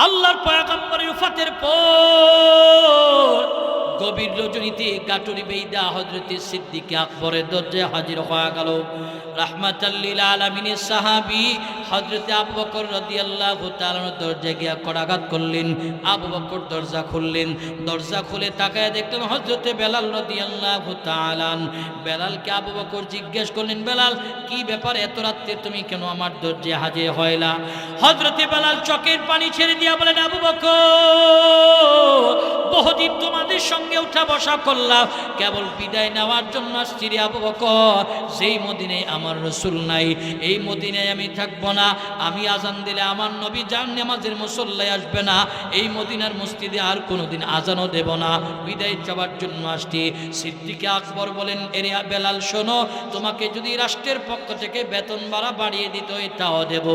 আল্লাহর পয়গম্বরের ওফাতের পর গভীর রজনীতে গাটুরি বেইদা হযরত সিদ্দিক আকবরের দরজায় হাজির হয়ে গেল। রাহমাতাল লিল আলামিনের সাহাবী হযরত আবু বকর রাদিয়াল্লাহু তাআলা দরজায় গিয়া কড়াঘাত করলেন। আবু বকর দরজা খুললেন। দরজা খুলে তাকায় দেখলেন হযরত বেলাল রাদিয়াল্লাহু তাআলা। বেলালকে আবু বকর জিজ্ঞেস করলেন, বেলাল কি ব্যাপার, এত রাতে তুমি কেন আমার দরজায় হাজির হইলা? হযরত বেলাল চোখের পানি ছেড়ে দিয়া বলেন, আবু বকর বহুদিন তোমাদের সঙ্গে উঠা বসা করলাম, কেবল বিদায় নেওয়ার জন্য আসছি রে আবু বকর। যেই মদিনায় আমার রাসূল নাই, এই মদিনায় আমি থাকবো না। আমি আজান দিলে আমার নবী যার নামাজের মুসল্লায় আসবে না। এই মদিনার মসজিদে আর কোনোদিন আজানও দেব না। বিদায় যাওয়ার জন্য আসছি। সিদ্দিক আকবর বলেন, এরে বেলাল শোনো, তোমাকে যদি রাষ্ট্রের পক্ষ থেকে বেতন ভাড়া বাড়িয়ে দিতে হয় তাও দেব,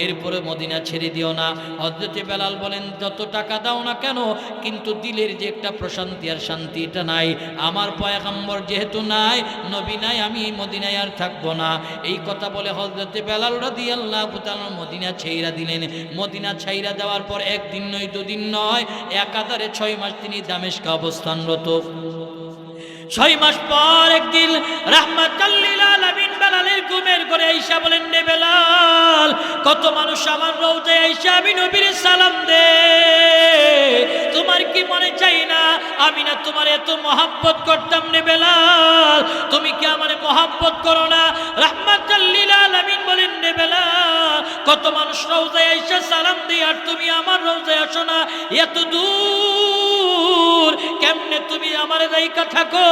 এরপরে মদিনা ছেড়ে দিও না। হযরত বেলাল বলেন, যত টাকা দাও না কেন, কিন্তু দিলের যে একটা প্রশান্তি আর শান্তি এটা নাই। আমার পয়গম্বর যেহেতু নাই, নবী নাই, আমি এই মদিনায় আর থাকবো না। এই কথা বলে হযরত বেলাল রাদিয়াল্লাহু তাআলা মদিনা ছাইরা দিলেন। মদিনা ছাইরা দেওয়ার পর একদিন নয়, দুদিন নয়, একাধারে 6 মাস তিনি দামেস্কে অবস্থানরত। 6 মাস পর একদিন রাহমাতাল লিল আলামিন বেলালের ঘুমের ঘরে আয়েশা বলেন, রে বেলাল, কত মানুষ আমার রওজায় আয়েশা আমি নবীর সালাম দে, তোমার কি মনে চাই না আমি না তোমার এত মহব্বত করতাম? রে বেলাল, তুমি কি আমারে মহব্বত করো না? রাহমাতাল লিল আলামিন বলেন, রে বেলাল, কত মানুষ রওজায় আয়েশা সালাম দেয় আর তুমি আমার রওজায় আসো না, এত দূর কেমনে তুমি আমারে রাইখা থাকো?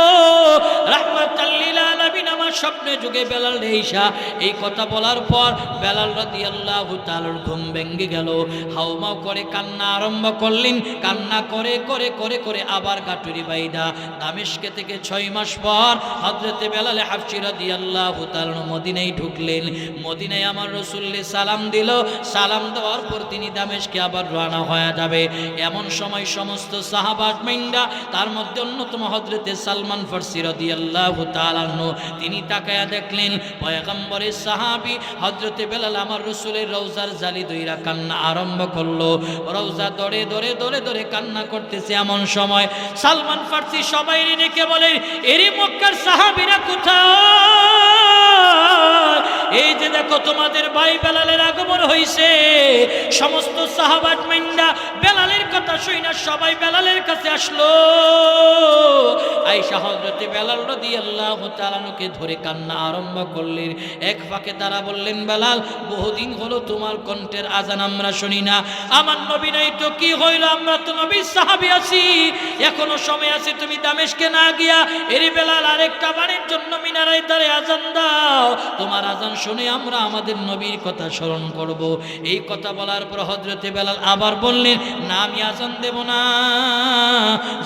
রাহমাতাল লিল আলামিন আমার স্বপ্নে যুগে বেলাল আয়েশা এই কথা বলার পর বেলাল রাদিয়াল্লাহু তাআলার ঘুম ভেঙে গেল। হাউমাউ করে কান্না আরম্ভ করলেন। কান্না করে করে করে করে আবার গাটুরি বাইদা দামেস্কে থেকে 6 মাস পর হযরত বেলাল হাবশী রাদিয়াল্লাহু তাআলা মদিনায় ঢুকলেন। মদিনায় আমার রাসূলকে সালাম দিল। সালাম দেওয়ার পর তিনি দামেস্কে আবার রওনা হয়ে যাবে। এমন সময় সমস্ত সাহাবা আজমাইনরা, তার মধ্যে অন্যতম হযরত সালমান ফারসি রাদিয়াল্লাহু তাআলা তিনি তাকায়া দেখলেন পয়গম্বরের সাহাবী হযরত বেলাল আমার রাসূলের রওজার জালি দইরা কান্না আরম্ভ করলো। রওজা ধরে ধরে ধরে ধরে কান্না করতেছে। এমন সময় সালমান ফারসি সবাইকে ডেকে বলে, এরি মক্কার সাহাবীরা কোথায়? এই যে দেখো তোমাদের ভাই বেলালের আগমন হইছে। সমস্ত সাহাবা আজমাইনরা বেলালের কথা শুনে সবাই বেলালের কাছে আসলো। আয়েশা হযরত বেলাল রাদিয়াল্লাহু তাআলাকে ধরে কান্না আরম্ভ করলেন। এক ফাঁকে তারা বললেন, বেলাল, বহুদিন হলো তোমার কণ্ঠের আজান আমরা শুনি না। আমার নবী নাই তো কি হইল? আমরা তো নবীর সাহাবী আছি, এখনো সময় আছে, তুমি দামেস্কে না গিয়া এরি বেলাল আরেকটা বারের জন্য মিনারের দ্বারে আজান দাও। তোমার আজান শুনে আমরা আমাদের নবীর কথা স্মরণ করব। এই কথা বলার পর হযরত বেলাল আবার বললেন, না, আমি আজান দেব না।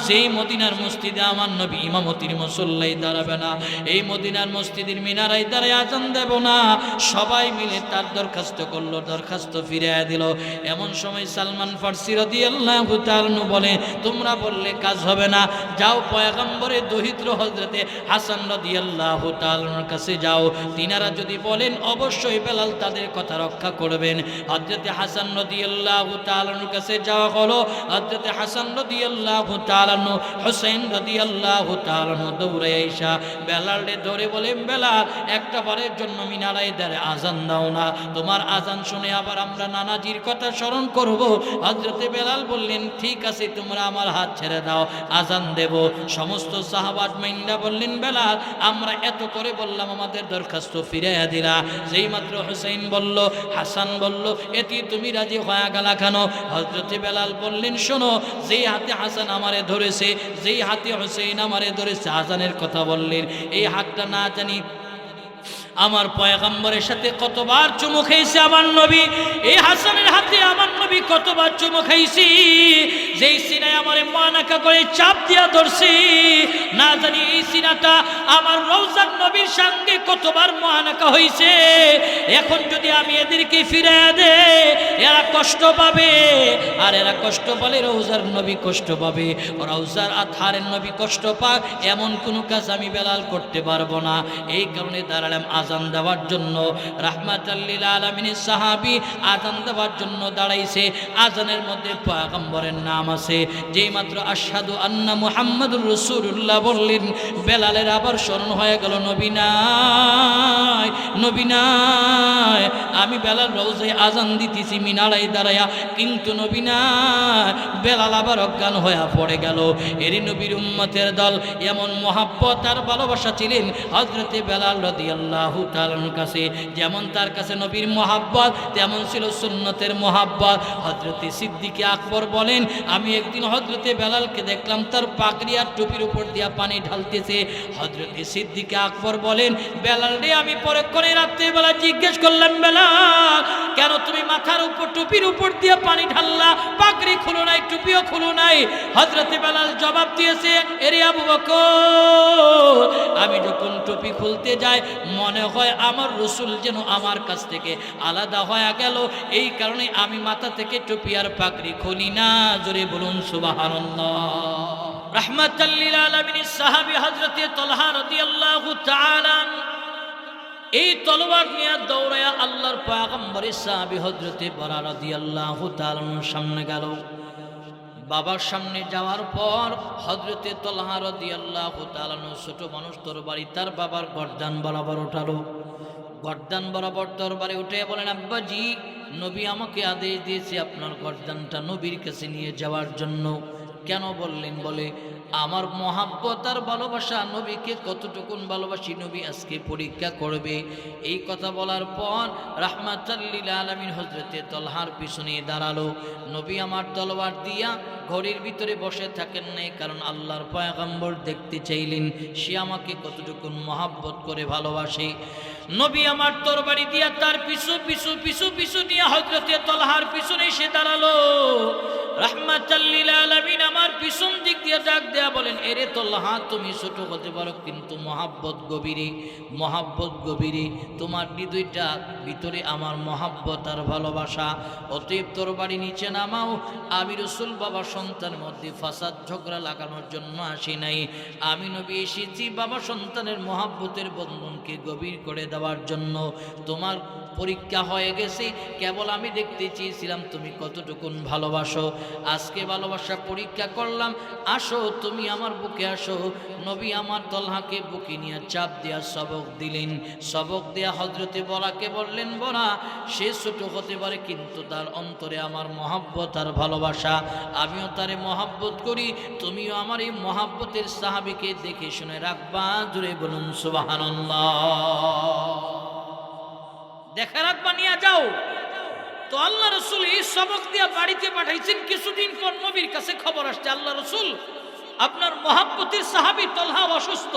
যেই মদিনার মসজিদে আমার নবী ইমামতির মুসল্লায় দাঁড়াবে না, এই মদিনার মসজিদের মিনারায় দাঁড়ায় আজান দেব না। সবাই মিলে তার দরখাস্ত করলো, দরখাস্ত ফিরিয়ে দিল। এমন সময় সালমান ফারসি রাদিয়াল্লাহু তাআলা বলে, তোমরা বললে কাজ হবে না, যাও পয়গম্বরের দহিত্র হযরতে হাসান রাদিয়াল্লাহু তাআলার কাছে যাও। তিনারা যদি বলেন অবশ্যই বেলাল তাদের কথা রক্ষা করবেন। হযরতে হাসান রাদিয়াল্লাহু তাআলার কাছে যাওয়া হলো। হযরতে হাসান রাদিয়াল্লাহু তাআলা হুসাইন রাদিয়াল্লাহু তাআলা দৌড়ে আয়েশা বেলালকে ধরে বলেন, বেলাল, একটা বারের জন্য মিনারায় দাঁড়ে আজান দাও না, তোমার আজান শুনে আবার আমরা নানাজির কথা স্মরণ করব। হযরতে বেলাল বললেন, ঠিক আছে, তোমরা আমার হাত ছেড়ে দাও, আজান দেব। সমস্ত সাহাবা আজমাইনরা বললেন, বেলাল, আমরা এত করে বললাম, আমাদের দরখাস্ত ফিরিয়ে দিলা। যেই মাত্র হুসাইন বলল, হাসান বলল, এটি তুমি রাজি হয়ে গেলা কেন? হযরতে বেলাল বললেন, শোনো, যেই হাতে হাসান আমারে ধরেছে, যেই হাতে হুসাইন আমারে ধরেছে, আজানের কথা বললেন, এই হাতটা না জানি আমার পয়গম্বরের সাথে কতবার চুমু খেয়েছে আমার নবী, এই হাসানের হাতে আমার নবী কতবার চুমু খাইছি, যেই সিনায় আমারে মানাকা করে চাপ দিয়া ধরছি, না জানি এই সিনাটা আমার রওজার নবীর সঙ্গে কতবার মানাকা হইছে। এখন যদি আমি এদেরকে ফিরিয়ে দে, এরা কষ্ট পাবে, আর এরা কষ্ট বলে রওজার নবী কষ্ট পাবে, রওজার আতহারের নবী কষ্ট পাক, এমন কোনো কাজ আমি বেলাল করতে পারবো না। এই কারণে দাঁড়ালাম আজান দেওয়ার জন্য। রাহমাতাল লিল আলামিনের সাহাবী আজান দেওয়ার জন্য দাঁড়াইছে। আজানের মধ্যে পয়গম্বরের নাম আছে। যেই মাত্র আশহাদু আন্না মুহাম্মাদুর রাসূলুল্লাহ বললেন, বেলালের আবার স্মরণ হয়ে গেল, নবী নাই, নবী নাই। আমি বেলাল রওজায় আজান দিতেছি মিনারায় দাঁড়ায়া, কিন্তু নবী নাই। বেলাল আবার অজ্ঞান হয়ে পড়ে গেল। এরই নবীর উম্মতের দল এমন মহাব্বত আর ভালোবাসা ছিলেন হযরতে বেলাল রাদিয়াল্লাহু তাআলার কাছে। যেমন তার কাছে নবীর মহাব্বত, তেমন ছিল সুন্নতের মহাব্বত। হযরতে সিদ্দিক আকবর বলেন, আমি একদিন হযরতে বেলালকে দেখলাম তার পাগড়ি আর টুপির উপর দিয়া পানি ঢালতেছে। হযরতে সিদ্দিক আকবর বলেন, বেলাল রে, আমি পরে করে রাত্রিবেলা জিজ্ঞেস করলাম, বেলাল কেন তুমি মাথার উপর টুপির উপর দিয়ে পানি ঢাললা, পাগড়ি খুলো নাই, টুপিও খুলো নাই? হযরতে বেলাল জবাব দিয়েছে, এরে আবু বকর, আমি যখন টুপি খুলতে যাই মনে হয় আমার রাসূল যেন আমার কাছ থেকে আলাদা হয়ে গেল, এই কারণে আমি মাথা থেকে টুপি আর পাগড়ি খুলি না। জোরে বলুন সুবহানাল্লাহ। রাহমাতাল লিল আলামিনের সাহাবী হযরতে তালহা রাদিয়াল্লাহু তাআলা এই তলোয়ার নিয়ে দৌড়ায়া আল্লাহর পয়গম্বরের সাহাবী হযরতে বারা রাদিয়াল্লাহু তাআলার সামনে গেল। বাবার সামনে যাওয়ার পর হযরতে তালহা রাদিয়াল্লাহু তাআলা ছোট মানুষ তরবারি তার বাবার গর্দান বরাবর উঠালো। গর্দান বরাবর তরবারি উঠে বলেন, আব্বাজি, নবী আমাকে আদেশ দিয়েছে আপনার গর্দানটা নবীর কাছে নিয়ে যাওয়ার জন্য। কেন বললেন? বলে, আমার মহাব্বত আর ভালোবাসা, নবীকে কতটুকুন ভালোবাসি নবী আজকে পরীক্ষা করবে। এই কথা বলার পর রাহমাতাল লিল আলামিন হযরতে তালহার পিছনে দাঁড়ালো। নবী আমার তলোয়ার দিয়া ঘরের ভিতরে বসে থাকেন নাই, কারণ আল্লাহর পয়গম্বর দেখতে চাইলেন সে আমাকে কতটুকুন মহাব্বত করে ভালোবাসে। নবী আমার তরবারি দিয়া তার পিছু পিছু পিছু পিছু নিয়ে হযরতে তালহার পিছনে এসে দাঁড়ালো। রাহমাতাল লিল আলামিন আমার পিছন দিক দিয়ে ডাক দেয়া বলেন, এরে তালহা, তুমি ছোট হতে পারো কিন্তু মহাব্বত গভীরে, মহাব্বত গভীরে। তোমার হৃদয়টা ভিতরে আমার মহাব্বত আর ভালোবাসা। অতএব তরবারি নিচে নামাও। আমি রাসূল বাবা সন্তানের মধ্যে ফাসাদ ঝগড়া লাগানোর জন্য আসি নাই। আমি নবী এসেছি বাবা সন্তানের মহাব্বতের বন্ধনকে গভীর করে দেওয়ার জন্য। তোমার পরীক্ষা হয়ে গেছে, কেবল আমি দেখতে চেয়েছিলাম তুমি কতটুকুন ভালোবাসো। আজকে ভালোবাসা পরীক্ষা করলাম, আসো তুমি আমার বুকে আসো। নবী আমার তালহাকে বুকে নিয়ে চাপ দেয়া সবক দিলেন। সবক দেয়া হযরতে বরাকে বললেন, বরা, সে ছোট হতে পারে কিন্তু তার অন্তরে আমার মহাব্বত আর ভালোবাসা, আমিও তারে মহাব্বত করি। তুমিও আমার এই মহাব্বতের সাহাবীকে দেখে শুনে রাখবা। জোরে বলুন সুবহানাল্লাহ। দেখা রাখবা, নিয়ে যাও। তো আল্লাহ রাসূল এই সবক দিয়া বাড়িতে পাঠাইছেন। কিছুদিন পর নবীর কাছে খবর আসছে, আল্লাহ রাসূল, আপনার মহাব্বতের সাহাবী তালহা অসুস্থ।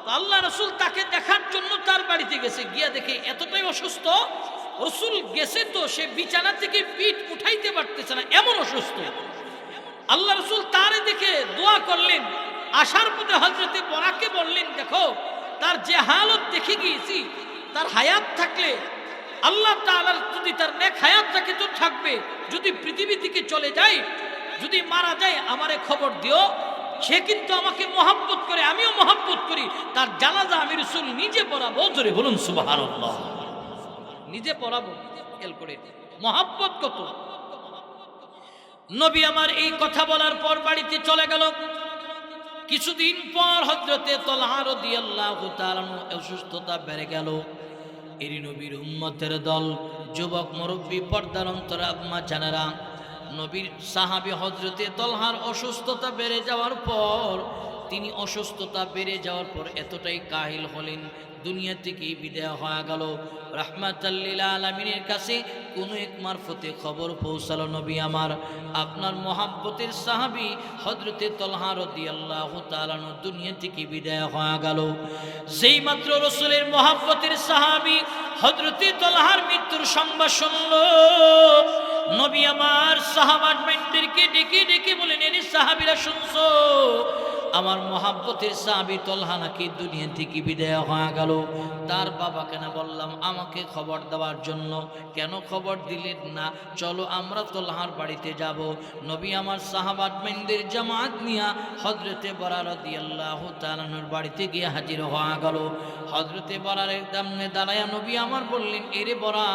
তো আল্লাহ রাসূল তাকে দেখার জন্য তার বাড়িতে গেছে। গিয়া দেখে এতটাই অসুস্থ, রাসূল গেছে তো সে বিছানা থেকে পিঠ উঠাইতে পারতেছে না, এমন অসুস্থ। আল্লাহ রাসূল তারে দেখে দোয়া করলেন। আসার পথে হযরতে বরাকে বললেন, দেখো তার যে হালত দেখে গিয়েছি, তার হায়াত থাকলে আল্লাহ তাআলার যদি তার নেক হায়াত থাকে তো থাকবে, যদি পৃথিবী থেকে চলে যায়, যদি মারা যায়, আমারে খবর দিও। সে কিন্তু আমাকে মহাব্বত করে, আমিও মহাব্বত করি। তার জানাজা আমি রাসূল নিজে পড়াবো। জোরে বলুন সুবহানাল্লাহ। নিজে পড়াবো। খেয়াল করে মহাব্বত কত। নবী আমার এই কথা বলার পর বাড়িতে চলে গেল। কিছুদিন পর হযরতে তালহা রাদিয়াল্লাহু তাআলা অসুস্থতা বেড়ে গেল। এরি নবীর উম্মতের দল, যুবক মুরব্বী, পর্দার অন্তর আম্মা জানেরা, নবীর সাহাবী হযরতে তালহার অসুস্থতা বেড়ে যাওয়ার পর, তিনি অসুস্থতা বেড়ে যাওয়ার পর এতটাই কাহিল হলেন, দুনিয়া থেকে বিদায় হয়ে গেল। রাহমাতাল লিল আলামিনের কাছে কোন এক মারফতে খবর পৌঁছালো, নবী আমার আপনার মহাব্বতের সাহাবী হযরতে তালহা রাদিয়াল্লাহু তাআলা দুনিয়া থেকে বিদায় হয়ে গেল। যেই মাত্র রাসূলের মহাব্বতের সাহাবী হযরতে তালহার মৃত্যুর সংবাদ শুনল, নবী আমার সাহাবাদেরকে ডেকে ডেকে বলেন, এর সাহাবীরা শুনছো, আমার মহাব্বতের সাহাবী তলহা নাকি দুনিয়া থেকে বিদায় হয়ে গেল। তার বাবাকে না বললাম আমাকে খবর দেওয়ার জন্য, কেন খবর দিলেন না? চলো আমরা তলহার বাড়িতে যাব। নবী আমার সাহাবাদের জামাত নিয়া হযরতে বরা রাদিয়াল্লাহু তাআলার বাড়িতে গিয়ে হাজির হয়ে গেল। হযরতে বরারের সামনে দাঁড়ায়া নবী আমার বললেন, এরে বরা,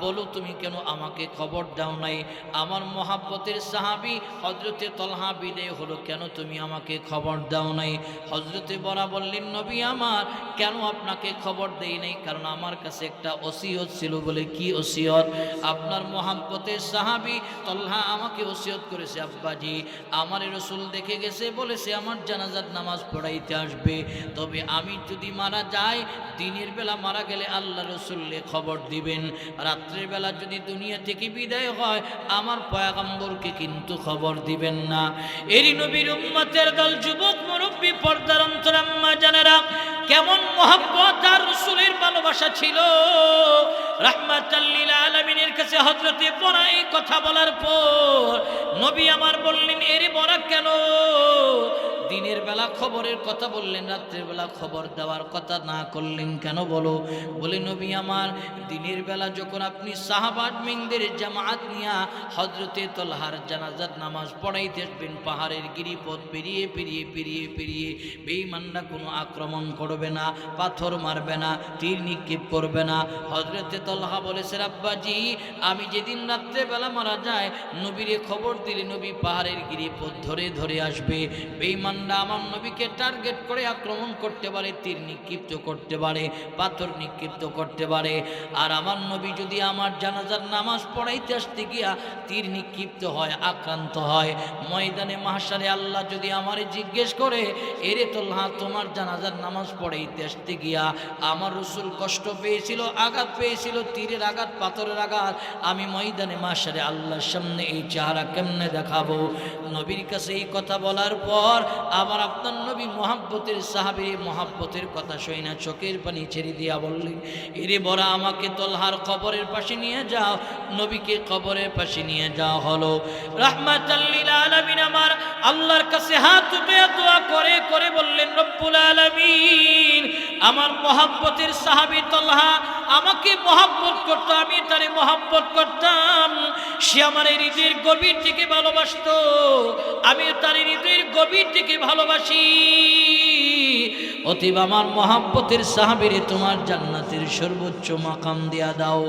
বলো তুমি কেন আমাকে খবর দাও নাই? আমার মহাব্বতের সাহাবী হযরতে তলহা বিদায় হলো, কেন তুমি আমাকে খবর দাও নাই? হযরতে বরা বললেন, নবী আমার কেন আপনাকে খবর দেই নাই? কারণ আমার কাছে একটা ওসিয়ত ছিল। বলে কি ওসিয়ত? আপনার মহাব্বতের সাহাবী তলহা আমাকে ওসিয়ত করেছে, আব্বাজি আমার রাসূল দেখে গেছে, বলেছে আমার জানাজার নামাজ পড়াইতে আসবে। তবে আমি যদি মারা যাই, দিনের বেলা মারা গেলে আল্লাহ রাসূলকে খবর দিবেন, রাত্রের বেলা যদি দুনিয়া থেকে বিদায় হয় আমার পয়গম্বরকে কিন্তু খবর দিবেন না। এরই নবীর উম্মতের দল, যুবক মুরব্বী, পর্দার অন্তরাম্মা জানেরা, কেমন মহব্বত আর রাসূলের ভালোবাসা ছিল। রাহমাতাল লিল আলামিনের কাছে হযরতে বরা এই কথা বলার পর নবী আমার বললেন, এরে বরা কেন দিনের বেলা খবরের কথা বললেন, রাত্রের বেলা খবর দেওয়ার কথা না করলেন কেন বলো? বলে নবী আমার দিনের বেলা যখন আপনি সাহাবাদের জামাত নিয়া হযরতে তলহার জানাজার নামাজ পড়াইতে আসবেন, পাহাড়ের গিরিপথ পেরিয়ে পেরিয়ে পেরিয়ে পেরিয়ে বেঈমানরা কোনো আক্রমণ করবে না, পাথর মারবে না, তীর নিক্ষেপ করবে না। হযরতে তলহা বলেছে, আব্বাজি আমি যেদিন রাত্রে বেলা মারা যায় নবীরে খবর দিলে নবী পাহাড়ের গিরিপথ ধরে ধরে আসবে, বেঈমান আমার নবীকে টার্গেট করে আক্রমণ করতে পারে, তীর নিক্ষিপ্ত করতে পারে, পাথর নিক্ষিপ্ত করতে পারে। আর আমার নবী যদি আমার জানাজার নামাজ পড়াইতে আসতে গিয়া তীর নিক্ষিপ্ত হয়, আক্রান্ত হয়, ময়দানে মাহশারে আল্লাহ যদি আমারে জিজ্ঞেস করে, এরে তলহা তোমার জানাজার নামাজ পড়াইতে আসতে গিয়া আমার রাসূল কষ্ট পেয়েছিল, আঘাত পেয়েছিল, তীরের আঘাত, পাথরের আঘাত, আমি ময়দানে মাহশারে আল্লাহর সামনে এই চেহারা কেমনে দেখাবো? নবীর কাছে এই কথা বলার পর আবার আপনার নবী মহাব্বতের সাহাবী মহাব্বতের কথা শুনে না চোখের পানি ছেড়ে দিয়া বললেন, এরে বড়া আমাকে তলহার কবরের পাশে নিয়ে যাও। নবীকে কবরের পাশে নিয়ে যাওয়া হলো। রাহমাতাল লিল আলামিন আমার আল্লাহর কাছে হাত উঠিয়ে দোয়া করে করে বললেন, রব্বুল আলামিন আমার মহাব্বতের সাহাবী তলহা আমাকে মহাব্বত করতো, আমি তারে মহাব্বত করতাম, সে আমার হৃদয়ের গভীর থেকে ভালোবাসতো, আমি তার হৃদয়ের গভীর থেকে ভালোবাসি। অতএব আমার মহাব্বতের সাহাবীরে তোমার জান্নাতের সর্বোচ্চ মাকাম দিয়া দাও।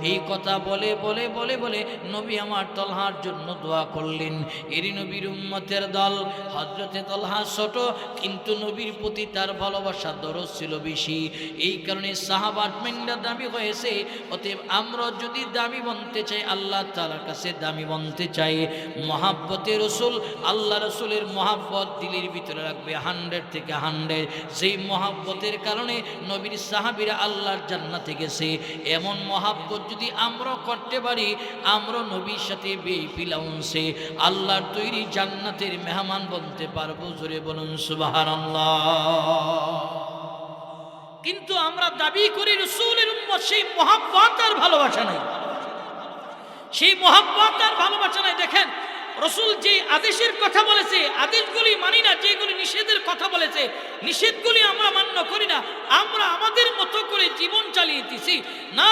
এই কথা বলে বলে বলে বলে নবী আমার তলহার জন্য দোয়া করলেন। এরই নবীর উম্মতের দল। হযরতে তলহা ছোট, কিন্তু নবীর প্রতি তার ভালোবাসা দরদ ছিল বেশি। এই কারণে সাহাবাত মিন্না দামি হয়েছে। অতএব আমরা যদি দামি বনতে চাই, আল্লাহ তাআলার কাছে দামি বনতে চাই, মহাব্বতে রাসূল, আল্লাহ রাসূলের মহাব্বত দিলের ভিতরে রাখবে 100 থেকে 100। যেই মহাব্বতের কারণে নবীর সাহাবীরা আল্লাহর জান্নাতে গেছে, এমন মহাব্বত যদি আমরা করতে পারি, আমরা নবীর সাথে ভিআইপি লাউঞ্জে আল্লাহর তৈরি জান্নাতের মেহমান বনতে পারবো। জোরে বলুন সুবহানাল্লাহ। কিন্তু আমরা দাবি করি রাসূলের উম্মত, সেই মহাব্বত আর ভালোবাসা নাই, সেই মহাব্বত আর ভালোবাসা নাই। দেখেন রাসূল যে আদেশের কথা বলেছে, আদেশগুলি মানি না, যেগুলি নিষেধের কথা বলেছে, নিষেধগুলি আমরা মান্য করি না, আমরা আমাদের মতো করে জীবন চালিয়েছি না।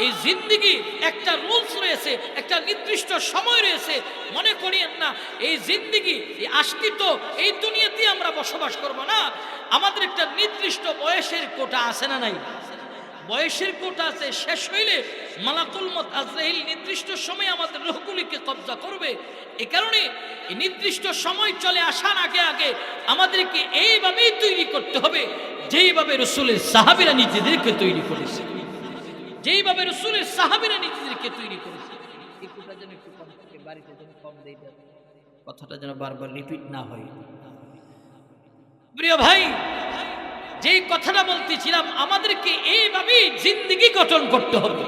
এই জিন্দেগি একটা রুলস রয়েছে, একটা নির্দিষ্ট সময় রয়েছে। মনে করিয়েন না এই জিন্দেগি এই আস্তিত্ব এই দুনিয়াতে আমরা বসবাস করব না। আমাদের একটা নির্দিষ্ট বয়সের কোটা আছে না নাই? বয়সের কোটা আছে, শেষ হইলে মালাকুল মউত আজরাইল নির্দিষ্ট সময় আমাদের রূহগুলিকে কবজা করবে। এই কারণে এই নির্দিষ্ট সময় চলে আসার আগে আগে আমাদেরকে এইভাবেই তৈরি করতে হবে যেইভাবে রাসূলের সাহাবীরা নিজেদেরকে তৈরি করেছে, যেইভাবে রাসূলের সাহাবীরা নিজেদেরকে তৈরি করেছে। এই কোটা যেন একটু কম থাকে, বাড়িতে যেন কম দেই, কথাটা যেন বারবার রিপিট না হয়। প্রিয় ভাই, যেই কথাটা বলতেছিলাম, আমাদেরকে এইভাবেই জিন্দেগি গঠন করতে হবে।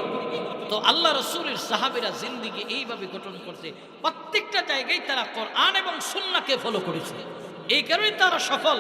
তো আল্লাহ রাসূলের সাহাবীরা জিন্দেগি এইভাবে গঠন করছে, প্রত্যেকটা জায়গায় তারা কোরআন এবং সুন্নাহকে ফলো করেছে। এই কারণে তারা সফল।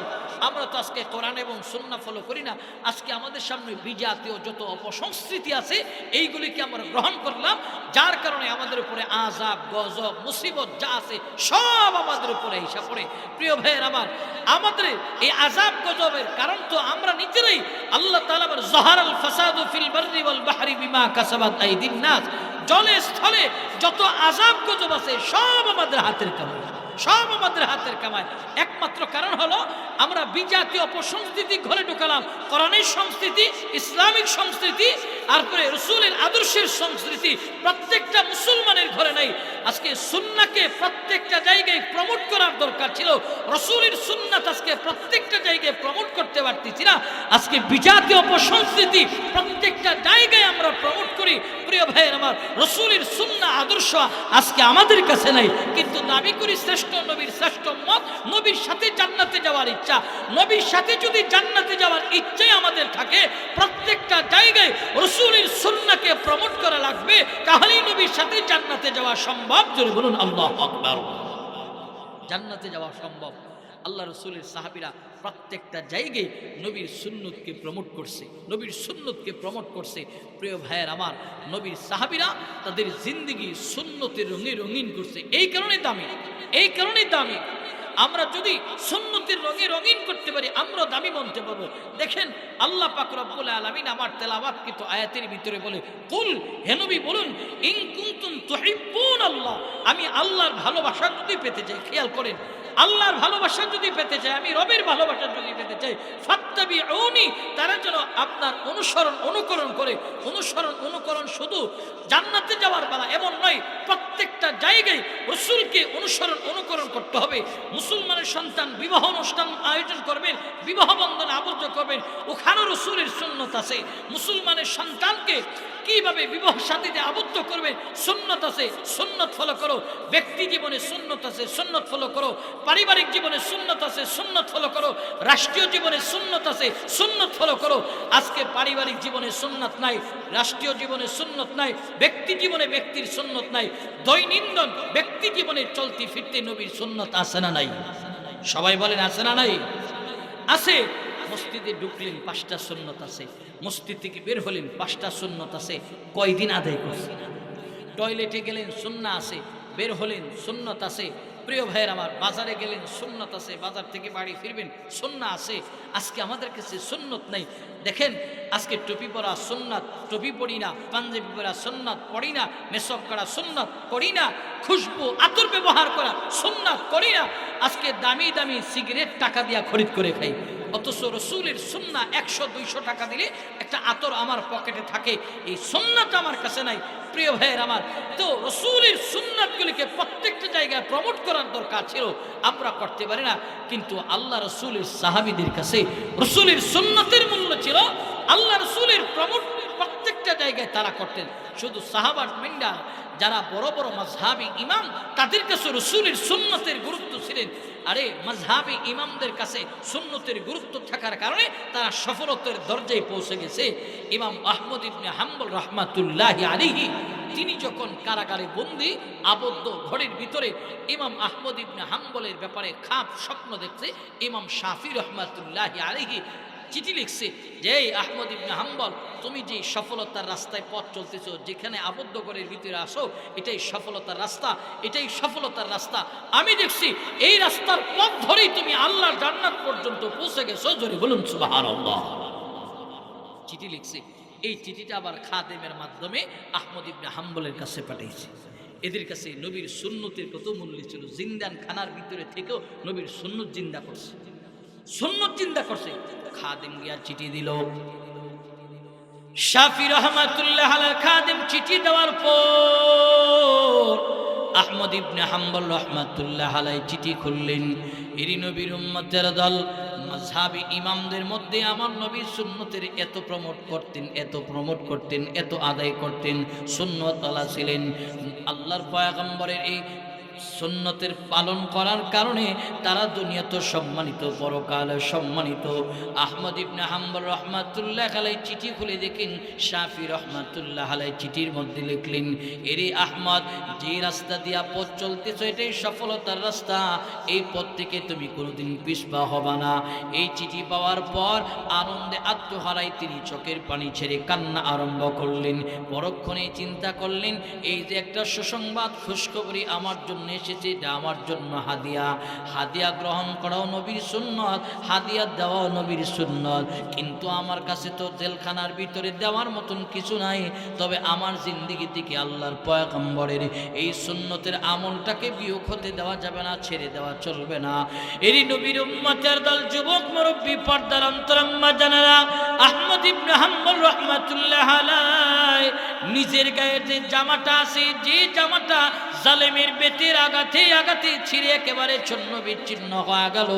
আমরা তো আজকে কোরআন এবং সুন্নাহ ফলো করি না। আজকে আমাদের সামনে বিজাতীয় যত অপসংস্কৃতি আছে এইগুলিকে আমরা গ্রহণ করলাম, যার কারণে আমাদের উপরে আযাব, গজব, মুসিবত যা আছে সব আমাদের উপরে এসে পড়ে। প্রিয় ভাইয়ের আমার, আমাদের এই আযাব গজবের কারণ তো আমরা নিজেরাই। আল্লাহ তাআলা বলেন, যাহারাল ফাসাদু ফিল বাররি ওয়াল বাহরি বিমা কাসাবাত আইদিন নাস। জলে স্থলে যত আযাব গজব আছে সব আমাদের হাতের কামাই, সব আমাদের হাতের কামাই। একমাত্র কারণ হলো আমরা বিজাতীয় অপসংস্কৃতি ঘরে ঢুকালাম। কোরআনের সংস্কৃতি, ইসলামিক সংস্কৃতি, আর পরে রাসূলের আদর্শের সংস্কৃতি প্রত্যেকটা মুসলমানের ঘরে নাই। আজকে সুন্নাহকে প্রত্যেকটা জায়গায় প্রমোট করার দরকার ছিল। রাসূলের সুন্নাত আজকে প্রত্যেকটা জায়গায় প্রমোট করতে পারতেছি না। আজকে বিজাতীয় অপসংস্কৃতি প্রত্যেকটা জায়গায় আমরা প্রমোট করি। প্রিয় ভাইয়ের আমার, রাসূলের সুন্নাহ আদর্শ আজকে আমাদের কাছে নাই, কিন্তু দাবি করি শ্রেষ্ঠ নবীর শ্রেষ্ঠ মত, নবীর সাথে জান্নাতে যাওয়ার ইচ্ছা। নবীর সাথে যদি জান্নাতে যাওয়ার ইচ্ছাই আমাদের থাকে, প্রত্যেকটা জায়গায় রাসূলের সুন্নাহকে প্রমোট করা লাগবে, তাহলেই নবীর সাথে জান্নাতে যাওয়া সম্ভব। জোরে বলুন আল্লাহু আকবার। জান্নাতে যাওয়া সম্ভব। আল্লাহ রাসূলের সাহাবীরা প্রত্যেকটা জায়গায় নবীর সুন্নতকে প্রমোট করছে, নবীর সুন্নতকে প্রমোট করছে। প্রিয় ভাইয়ের আমার, নবীর সাহাবীরা তাদের জিন্দেগি সুন্নতের রঙে রঙিন করছে। এই কারণে দামি, এই কারণে দামি। আমরা যদি সুন্নতের রঙে রঙিন করতে পারি, আমরা দামি বলতে পারবো। দেখেন আল্লাহ পাক রব্বুল আলামিন আমার তেলাওয়াতকৃত আয়াতের ভিতরে বলে, কুল, হে নবী বলুন, ইন কুনতুম তুহিব্বুন আল্লাহ, আমি আল্লাহর ভালোবাসা যদি পেতে চাই, খেয়াল করেন, আল্লাহর ভালোবাসা যদি পেতে চাই, আমি রবের ভালোবাসা যদি পেতে চাই, ফাত্তাবিউনি, তারা যেন আপনার অনুসরণ অনুকরণ করে। অনুকরণ শুধু জান্নাতে যাওয়ার বেলা এমন নয়, প্রত্যেকটা জায়গায় রাসূলকে অনুকরণ করতে হবে। মুসলমানের সন্তান বিবাহ অনুষ্ঠান আয়োজন করবেন, বিবাহ বন্ধনে আবদ্ধ করবেন, ওখানে রাসূলের সুন্নত আছে। মুসলমানের সন্তানকে কিভাবে বিবাহ সাথীতে আবদ্ধ করবে, সুন্নত আছে, সুন্নত ফলো করো। ব্যক্তি জীবনে সুন্নত আছে, সুন্নত ফলো করো। পারিবারিক জীবনে সুন্নত আছে, সুন্নত ফলো করো। রাষ্ট্রীয় জীবনে সুন্নত আছে, সুন্নত ফলো করো। আজকে পারিবারিক জীবনে সুন্নত নাই, রাষ্ট্রীয় জীবনে সুন্নত নাই, ব্যক্তি জীবনে ব্যক্তির সুন্নত নাই। দৈনন্দিন ব্যক্তি জীবনে চলতে ফিরতে নবীর সুন্নত আছে না নাই? সবাই বলেন আছে না নাই? আছে। মসজিদে ঢুকলেন 5টা সুন্নত আছে, মসজিদ থেকে বের হলেন 5টা সুন্নত আছে। কয়দিন আদায় করছে? টয়লেটে গেলেন সুন্নাহ আছে, বের হলেন সুন্নত আছে। প্রিয় ভাইয়ের আমার, বাজারে গেলেন সুন্নত আছে, বাজার থেকে বাড়ি ফিরবেন সুন্নাহ আছে। আজকে আমাদের কাছে সুন্নত নাই। দেখেন আজকে টুপি পরা সুন্নাত, টুপি পড়ি না। পাঞ্জাবি পরা সুন্নাত, পড়ি না। মেসক করা সুন্নাত, করি না। খুশবু আতর ব্যবহার করা সুন্নাত, করি না। আজকে দামি দামি সিগারেট টাকা দিয়া খরিদ করে খাই, অথচ রাসূলের সুন্নাহ 100-200 টাকা দিলে একটা আতর আমার পকেটে থাকে। এই সুন্নাহটা আমার কাছে নাই। প্রিয় ভাইয়ের আমার, তো রাসূলের সুন্নাতগুলিকে প্রত্যেকটা জায়গায় প্রমোট করার দরকার ছিল, আমরা করতে পারি না। কিন্তু আল্লাহ রাসূলের সাহাবীদের কাছে রাসূলের সুন্নাতের মূল্য ছিল। আল্লাহ রাসূলের প্রমোট প্রত্যেকটা জায়গায় তারা করতেন। শুধু সাহাবাত মিন্ডা যারা বড় বড় মাযহাবী ইমাম, তাদের কাছে রাসূলের সুন্নতের গুরুত্ব ছিলেন। আরে মাযহাবী ইমামদের কাছে সুন্নতের গুরুত্ব থাকার কারণে তারা সফলতার দরজায় পৌঁছে গেছে। ইমাম আহমদ ইবনে হাম্বল রাহমাতুল্লাহি আলাইহি, তিনি যখন কারাগারে বন্দী আবদ্ধ ঘরের ভিতরে, ইমাম আহমদ ইবনে হাম্বলের ব্যাপারে খাপ স্বপ্ন দেখছে। ইমাম শাফি রাহমাতুল্লাহি আলাইহি চিঠি লিখছে যে, আহমদ ইবনে হাম্বল, তুমি যে সফলতার রাস্তায় পথ চলতেছো, যেখানে আবদ্ধ ঘরের ভিতরে আসো, এটাই সফলতার রাস্তা, এটাই সফলতার রাস্তা। আমি দেখছি এই রাস্তার পথ ধরেই তুমি আল্লাহর জান্নাত পর্যন্ত পৌঁছে গেছো। জোরে বলুন সুবহানাল্লাহ। চিঠি লিখছে। এই চিঠিটা আবার খাদেমের মাধ্যমে আহমদ ইবনে হাম্বলের কাছে পাঠিয়েছে। এদের কাছে নবীর সুন্নতের কত মূল্য ছিল। জিন্দান খানার ভিতরে থেকেও নবীর সুন্নত জিন্দা করছে, সুন্নত জিন্দা করছে। খাদেম গিয়া চিঠি দিল। শাফি রহমাতুল্লাহ আলাইহি খাদেম চিঠি দেওয়ার পর আহমদ ইবনে হাম্বল রহমাতুল্লাহ আলাইহি চিঠি খুললেন। এরি নবীর উম্মতের দল, মাযহাবী ইমামদের মধ্যে আমার নবী সুন্নতের এত প্রমোট করতেন, এত প্রমোট করতেন, এত আদায় করতেন, সুন্নতওয়ালা ছিলেন। আল্লাহর পয়গম্বরের এই সুন্নতের পালন করার কারণে তারা দুনিয়াতে সম্মানিত, পরকালে সম্মানিত। আহমদ ইবনে হাম্বল রহমাতুল্লাহ আলাইহি চিঠি খুলে দেখেন, শাফি রহমাতুল্লাহ আলাইহি চিঠির মধ্যে লিখলেন, এরে আহমদ, যে রাস্তা দিয়া পথ চলতেছ এটাই সফলতার রাস্তা, এই পথ থেকে তুমি কোনোদিন পিছপা হবা না। এই চিঠি পাওয়ার পর আনন্দে আত্মহারাই তিনি চোখের পানি ছেড়ে কান্না আরম্ভ করলেন। পরক্ষণে চিন্তা করলেন, এই যে একটা সুসংবাদ খুশখবরি আমার জন্য এসেছে, এটা আমার জন্য হাদিয়া। হাদিয়া গ্রহণ করাও নবীর সুন্নত, হাদিয়া দেওয়াও নবীর সুন্নত। কিন্তু আমার কাছে তো জেলখানার ভিতরে দেওয়ার মতন কিছু নাই। তবে আমার জিন্দেগি থেকে আল্লাহর পয়গম্বরের এই সুন্নতের আমলটাকে বিয়োগ হতে দেওয়া যাবে না, ছেড়ে দেওয়া চলবে না। এরই নবীর উম্মতের দল, যুবক মুরব্বী, পর্দার অন্তরাম্মা জানারা, আহমদ ইবনে হাম্বল রাহমাতুল্লাহ আলাইহি নিজের গায়ে যে জামাটা আছে, যে জামাটা জালেমের বেতের আঘাতে আঘাতে ছিঁড়ে একেবারে ছন্ন বিচ্ছিন্ন হয়ে গেল,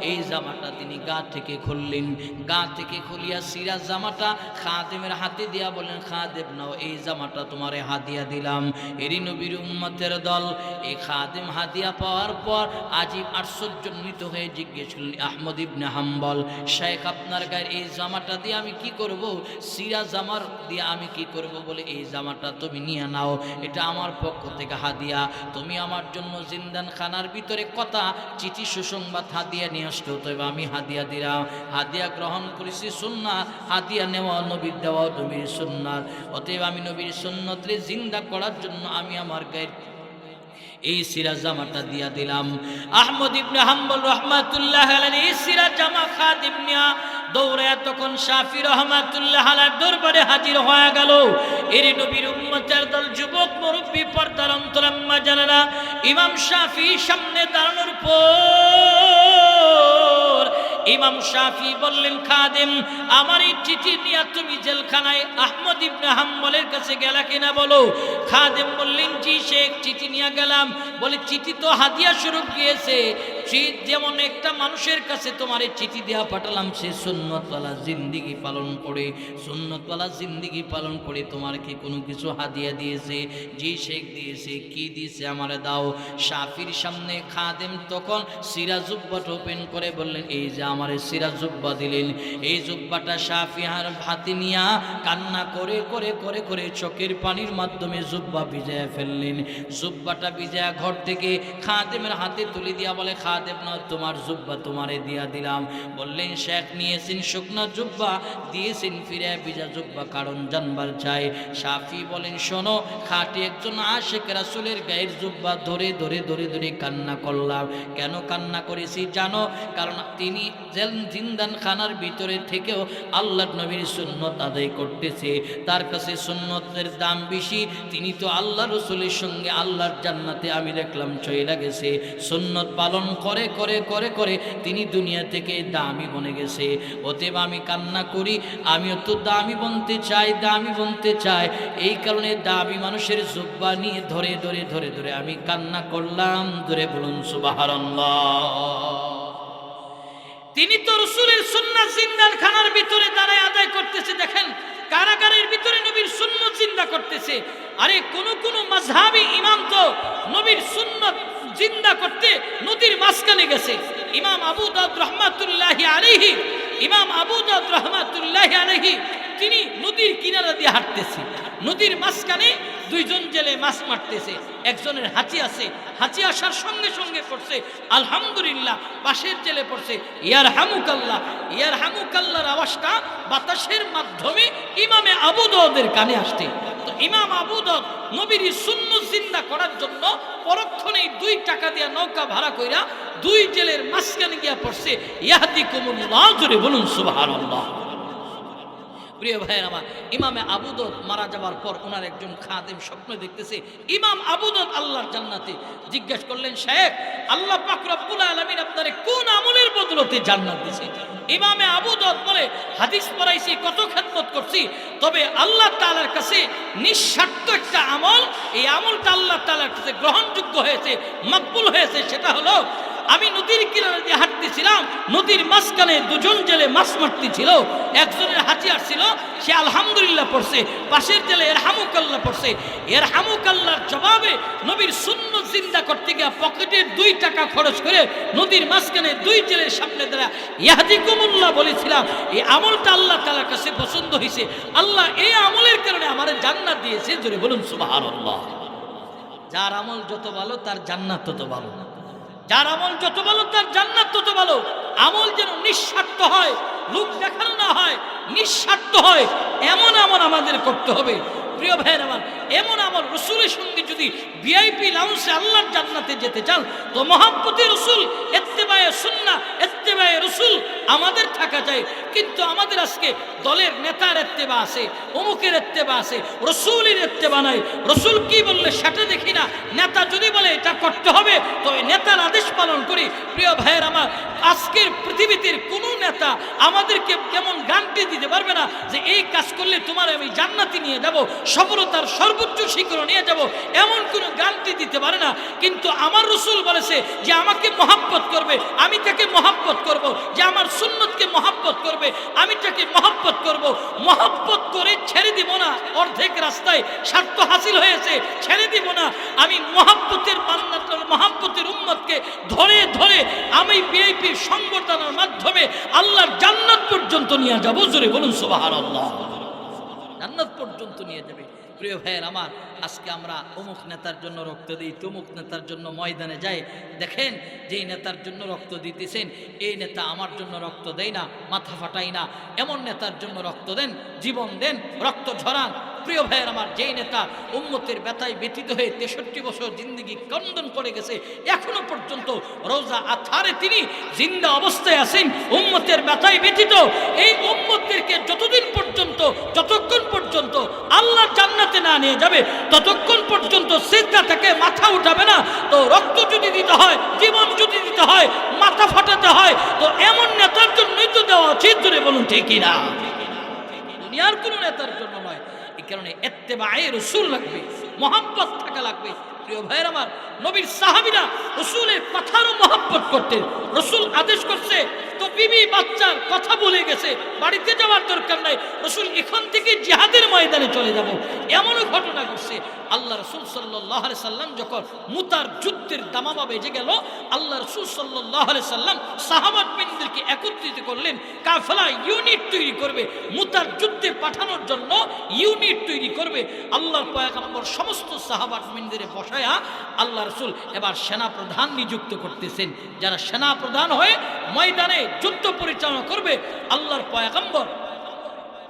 এই জামাটা তিনি গা থেকে খুললেন। গা থেকে খুলিয়া সিরা জামাটা খাদেমের হাতে দিয়া বলেন, খাদেম নাও, এই জামাটা তোমারে হাদিয়া দিলাম। এরই নবীর উম্মতের দল, এই খাদেম হাদিয়া পাওয়ার পর আজীব আশ্চর্যান্বিত হয়ে জিজ্ঞেস করলেন, আহমদ ইবনে হাম্বল, শেখ আপনার গায়ের এই জামাটা দিয়ে আমি কি করব? সিরা জামার দিয়ে আমি কি করব? বলে, এই জামাটা তুমি নিয়ে নাও, এটা আমার পক্ষ থেকে হাদিয়া। তুমি আমার জন্য জিন্দান খানার ভিতরে কথা চিঠি সুসংবাদ হাদিয়া নিয়ে আসতো, তবে আমি হাদিয়া দিলাম। হাদিয়া গ্রহণ করেছি সুন্নাত, হাদিয়া নেওয়া নবীর দেওয়া নবীর সুন্নাত। অতএব আমি নবীর সুন্নতরে জিন্দা করার জন্য আমি আমার গায়ের এই সিরা জামাটা দিয়া দিলাম। আহমদ ইবনে হাম্বল রহমাতুল্লাহ আলাইহি এই সিরা জামা খাদিম নিয়া দৌড়ায় তখন শাফি রহমাতুল্লাহ আলাইহির দরবারে হাজির হয়ে গেল। এর নবীর উম্মতের দল, যুবক মুরব্বী, পর্দার অন্তরাম্মা জানেরা, ইমাম শাফি সামনে দাঁড়ানোর পর ইমাম শাফি বললেন, খাদেম, আমার এই চিঠি নিয়ে তুমি জেলখানায় আহমদ ইবনে হাম্বলের কাছে গেলা কিনা বলো। খাদেম বললেন, জি শেখ, চিঠি নিয়ে গেলাম। বলে, চিঠি তো হাদিয়া স্বরূপ গিয়েছে, যেমন একটা মানুষের কাছে তোমার চিঠি দেওয়া পাঠালাম, সে সুন্নতওয়ালা জিন্দিগি পালন করে, সুন্নতওয়ালা জিন্দিগি পালন করে তোমার কি কোনো কিছু হাদিয়া দিয়েছে? জি শেখ, দিয়েছে। কি দিয়েছে আমারে দাও। শাফির সামনে খাদেম তখন সিরা জুব্বাটা ওপেন করে বললেন, এই যে আমারে সিরা জুব্বা দিলেন। এই জুব্বাটা শাফি হাতে নিয়া কান্না করে করে করে করে চোখের পানির মাধ্যমে জুব্বা ভিজায় ফেললেন। জুব্বাটা ভিজায়া ঘর থেকে খাদেমের হাতে তুলে দিয়া বলে, খাদেম না, তোমার জুব্বা তোমারে দিয়া দিলাম। বললেন, শেখ নিয়েছেন শুকনা জুব্বা, দিয়েছেন ফিরে ভিজা জুব্বা, কারণ জানবার চাই। শাফি বলেন, শোনো, খাটি একজন আশিক রাসূলের গায়ের জুব্বা ধরে ধরে ধরে ধরে কান্না করলাম। কেন কান্না করেছি জানো? কারণ তিনি জিন্দান খানার ভিতরে থেকেও আল্লাহর নবীর সুন্নত আদায় করতেছে, তার কাছে সুন্নতের দাম বেশি। তিনি তো আল্লাহ রসুলের সঙ্গে আল্লাহর জান্নাতে আমি দেখলাম চলে গেছে। সুন্নত পালন করে করে করে করে তিনি দুনিয়া থেকে দামি বনে গেছে। অতএব আমি কান্না করি, আমিও তো দামি বনতে চাই, দামি বনতে চাই। এই কারণে দামি মানুষের জুব্বা নিয়ে ধরে ধরে ধরে ধরে আমি কান্না করলাম। ধরে বলুন সুবহানাল্লাহ। তিনি তো রসুলের সুন্নাত জিন্দান খানার ভিতরে দাঁড়ায় আদায় করতেছে। দেখেন, কারাগারের ভিতরে নবীর সুন্নত জিন্দা করতেছে। আরে কোন কোন মাযহাবী ইমাম তো নবীর সুন্নত জিন্দা করতে নদীর মাঝখানে গেছে। ইমাম আবু দাউদ রাহমাতুল্লাহি আলাইহি, ইমাম আবু দাউদ রাহমাতুল্লাহি আলাইহি তিনি নদীর কিনারা দিয়ে হাঁটতেছে। নদীর মাঝখানে দুইজন জেলে মাছ মারতেছে। একজনের হাঁচি আছে, হাঁচি আসার সঙ্গে সঙ্গে পড়ছে আলহামদুলিল্লাহ, পাশের জেলে পড়ছে ইয়ারহামুকাল্লাহ। ইয়ারহামুকাল্লাহর আওয়াজটা বাতাসের মাধ্যমে ইমামে আবু দাউদের কানে আসছে। তো ইমাম আবু দাউদ নবীর সুন্নাত জিন্দা করার জন্য পরক্ষণেই 2 টাকা দিয়ে নৌকা ভাড়া কইরা 2 জেলের মাঝখানে গিয়া পড়ছে ইয়াহদিকুমুল্লাহ। জোরে বলুন সুবহানাল্লাহ। প্রিয় ভাইয়ের আমার, ইমামে আবু দাউদ মারা যাওয়ার পর ওনার একজন খাদেম স্বপ্ন দেখতেছে ইমাম আবু দাউদ আল্লাহর জান্নাতে। জিজ্ঞেস করলেন, শেখ, আল্লাহ পাক রব্বুল আলামিন আপনারে কোন আমলের বদলতে জান্নাত দিয়েছে? ইমামে আবু দাউদ বলে, হাদিস পড়াইছি, কত খেদমত করছি, তবে আল্লাহ তাআলার কাছে নিঃস্বার্থ একটা আমল, এই আমলটা আল্লাহ তাআলার কাছে গ্রহণযোগ্য হয়েছে, মকবুল হয়েছে। সেটা হলো আমি নদীর কিনারে দিয়ে হাঁটতেছিলাম, নদীর মাঝখানে দুজন জেলে মাছ মারতেছিল। একজনের হাতিয়ার ছিল, সে আলহামদুলিল্লাহ পড়ছে, পাশের জেলে এরহামুকাল্লাহ পড়ছে। এরহামুকাল্লাহর জবাবে নবীর সুন্নত জিন্দা করতে গিয়ে পকেটে 2 টাকা খরচ করে নদীর মাঝখানে 2 জেলের সামনে দ্বারা ইয়াহদিকুমুল্লাহ বলেছিলাম। এই আমলটা আল্লাহ তাআলার কাছে পছন্দ হয়েছে। আল্লাহ এই আমলের কারণে আমারে জান্নাত দিয়েছে। জোরে বলুন সুবহানাল্লাহ। যার আমল যত ভালো তার জান্নাত তত ভালো, যার আমল যত ভালো তার জান্নাত তত ভালো। আমল যেন নিঃস্বার্থ হয়, লোক দেখানো না হয়, নিঃস্বার্থ হয়, এমন আমল আমাদের করতে হবে। প্রিয় ভাইয়ের আমার, এমন আমল রসুলের সঙ্গে যদি ভিআইপি লাউঞ্জে আল্লাহর জান্নাতে যেতে চান তো মহাব্বতে রসুল, ইত্তেবায়ে সুন্নাহ, ইত্তেবায়ে রসুল আমাদের থাকা যায়। কিন্তু আমাদের আজকে দলের নেতার ইত্তেবা আছে, অমুকের ইত্তেবা আছে, রসুলের ইত্তেবা নাই। রসুল কি বললে সেটা দেখি না, নেতা যদি বলে এটা করতে হবে তো এই নেতার আদেশ পালন করি। প্রিয় ভাইয়ের আমার, আজকের পৃথিবীতে কোনো নেতা আমাদেরকে কেমন গ্যারান্টি দিতে পারবে না যে এই কাজ করলে তোমার আমি জান্নাতে নিয়ে যাব, সফলতার সর্বোচ্চ শিখর নিয়ে যাব, এমন কোনো গ্যারান্টি দিতে পারে না। কিন্তু আমার রসুল বলেছে যে আমাকে মহাব্বত করবে, আমি তাকে মহাব্বত করব, যে আমার সুন্নতকে মহাব্বত করবে, আমি তাকে মহাব্বত করব। মহাব্বত করে ছেড়ে দিব না, অর্ধেক রাস্তায় স্বার্থ হাসিল হয়েছে, ছেড়ে দিব না। আমি মহাব্বতের বান্দার, মহাব্বতের উম্মতকে ধরে ধরে আমি ভিআইপির সংবর্ধনার মাধ্যমে আল্লাহর জান্নাত পর্যন্ত নিয়ে যাব। জোরে বলুন সুবহানাল্লাহ। জান্নাত পর্যন্ত নিয়ে যাবে। প্রিয় ভাইয়ের আমার, আজকে আমরা অমুক নেতার জন্য রক্ত দিই, তমুক নেতার জন্য ময়দানে যাই। দেখেন যেই নেতার জন্য রক্ত দিতেছেন এই নেতা আমার জন্য রক্ত দেয় না, মাথা ফাটাই না, এমন নেতার জন্য রক্ত দেন, জীবন দেন, রক্ত ঝরান। প্রিয় ভাইয়ের আমার, যেই নেতা উম্মতের ব্যথায় ব্যথিত হয়ে 63 বছর জিন্দগি ক্রন্দন করে গেছে, এখনো পর্যন্ত রোজা আথারে তিনি জিন্দা অবস্থায় আছেন, উম্মতের ব্যথায় ব্যথিত। এই উম্মতদেরকে যতদিন পর্যন্ত, যতক্ষণ পর্যন্ত আল্লাহ জান্নাতে না নিয়ে যাবে ততক্ষণ পর্যন্ত সিজদা থেকে মাথা উঠাবে না। তো রক্ত যদি দিতে হয়, জীবন যদি দিতে হয়, মাথা ফাটাতে হয়, তো এমন নেতার জন্যই তো দেওয়া উচিত। জোরে বলুন ঠিক কি না? দুনিয়ার কোনো নেতার জন্য নয়। এই কারণে ইত্তেবায়ে রাসূল লাগবে, মহব্বত থাকা লাগবে। প্রিয় ভাইয়ের আমার, নবীর সাহাবীরা রাসূলের কথারও মহব্বত করতেন। রাসূল আদেশ করছে তো বিবি বাচ্চার কথা বলে গেছে, বাড়িতে যাওয়ার দরকার নাই, রাসূল এখান থেকে জিহাদের ময়দানে চলে যাব, এমনও ঘটনা ঘটছে। আল্লাহ রাসূল সাল্লাল্লাহু আলাইহি সাল্লাম যখন মুতার যুদ্ধের দামামা বেজে গেল, আল্লাহ রাসূল সাল্লাল্লাহু আলাইহি সাল্লাম সাহাবাদেরকে একত্রিত করলেন, কাফেলা ইউনিট তৈরি করবে, মুতার যুদ্ধে পাঠানোর জন্য ইউনিট তৈরি করবে। আল্লাহর পয়গম্বর সমস্ত সাহাবাদেরকে বসায়া আল্লাহ রাসূল এবার সেনা প্রধান নিযুক্ত করতেছেন, যারা সেনা প্রধান হয়ে ময়দানে যুদ্ধ পরিচালনা করবে। আল্লাহর পয়গম্বর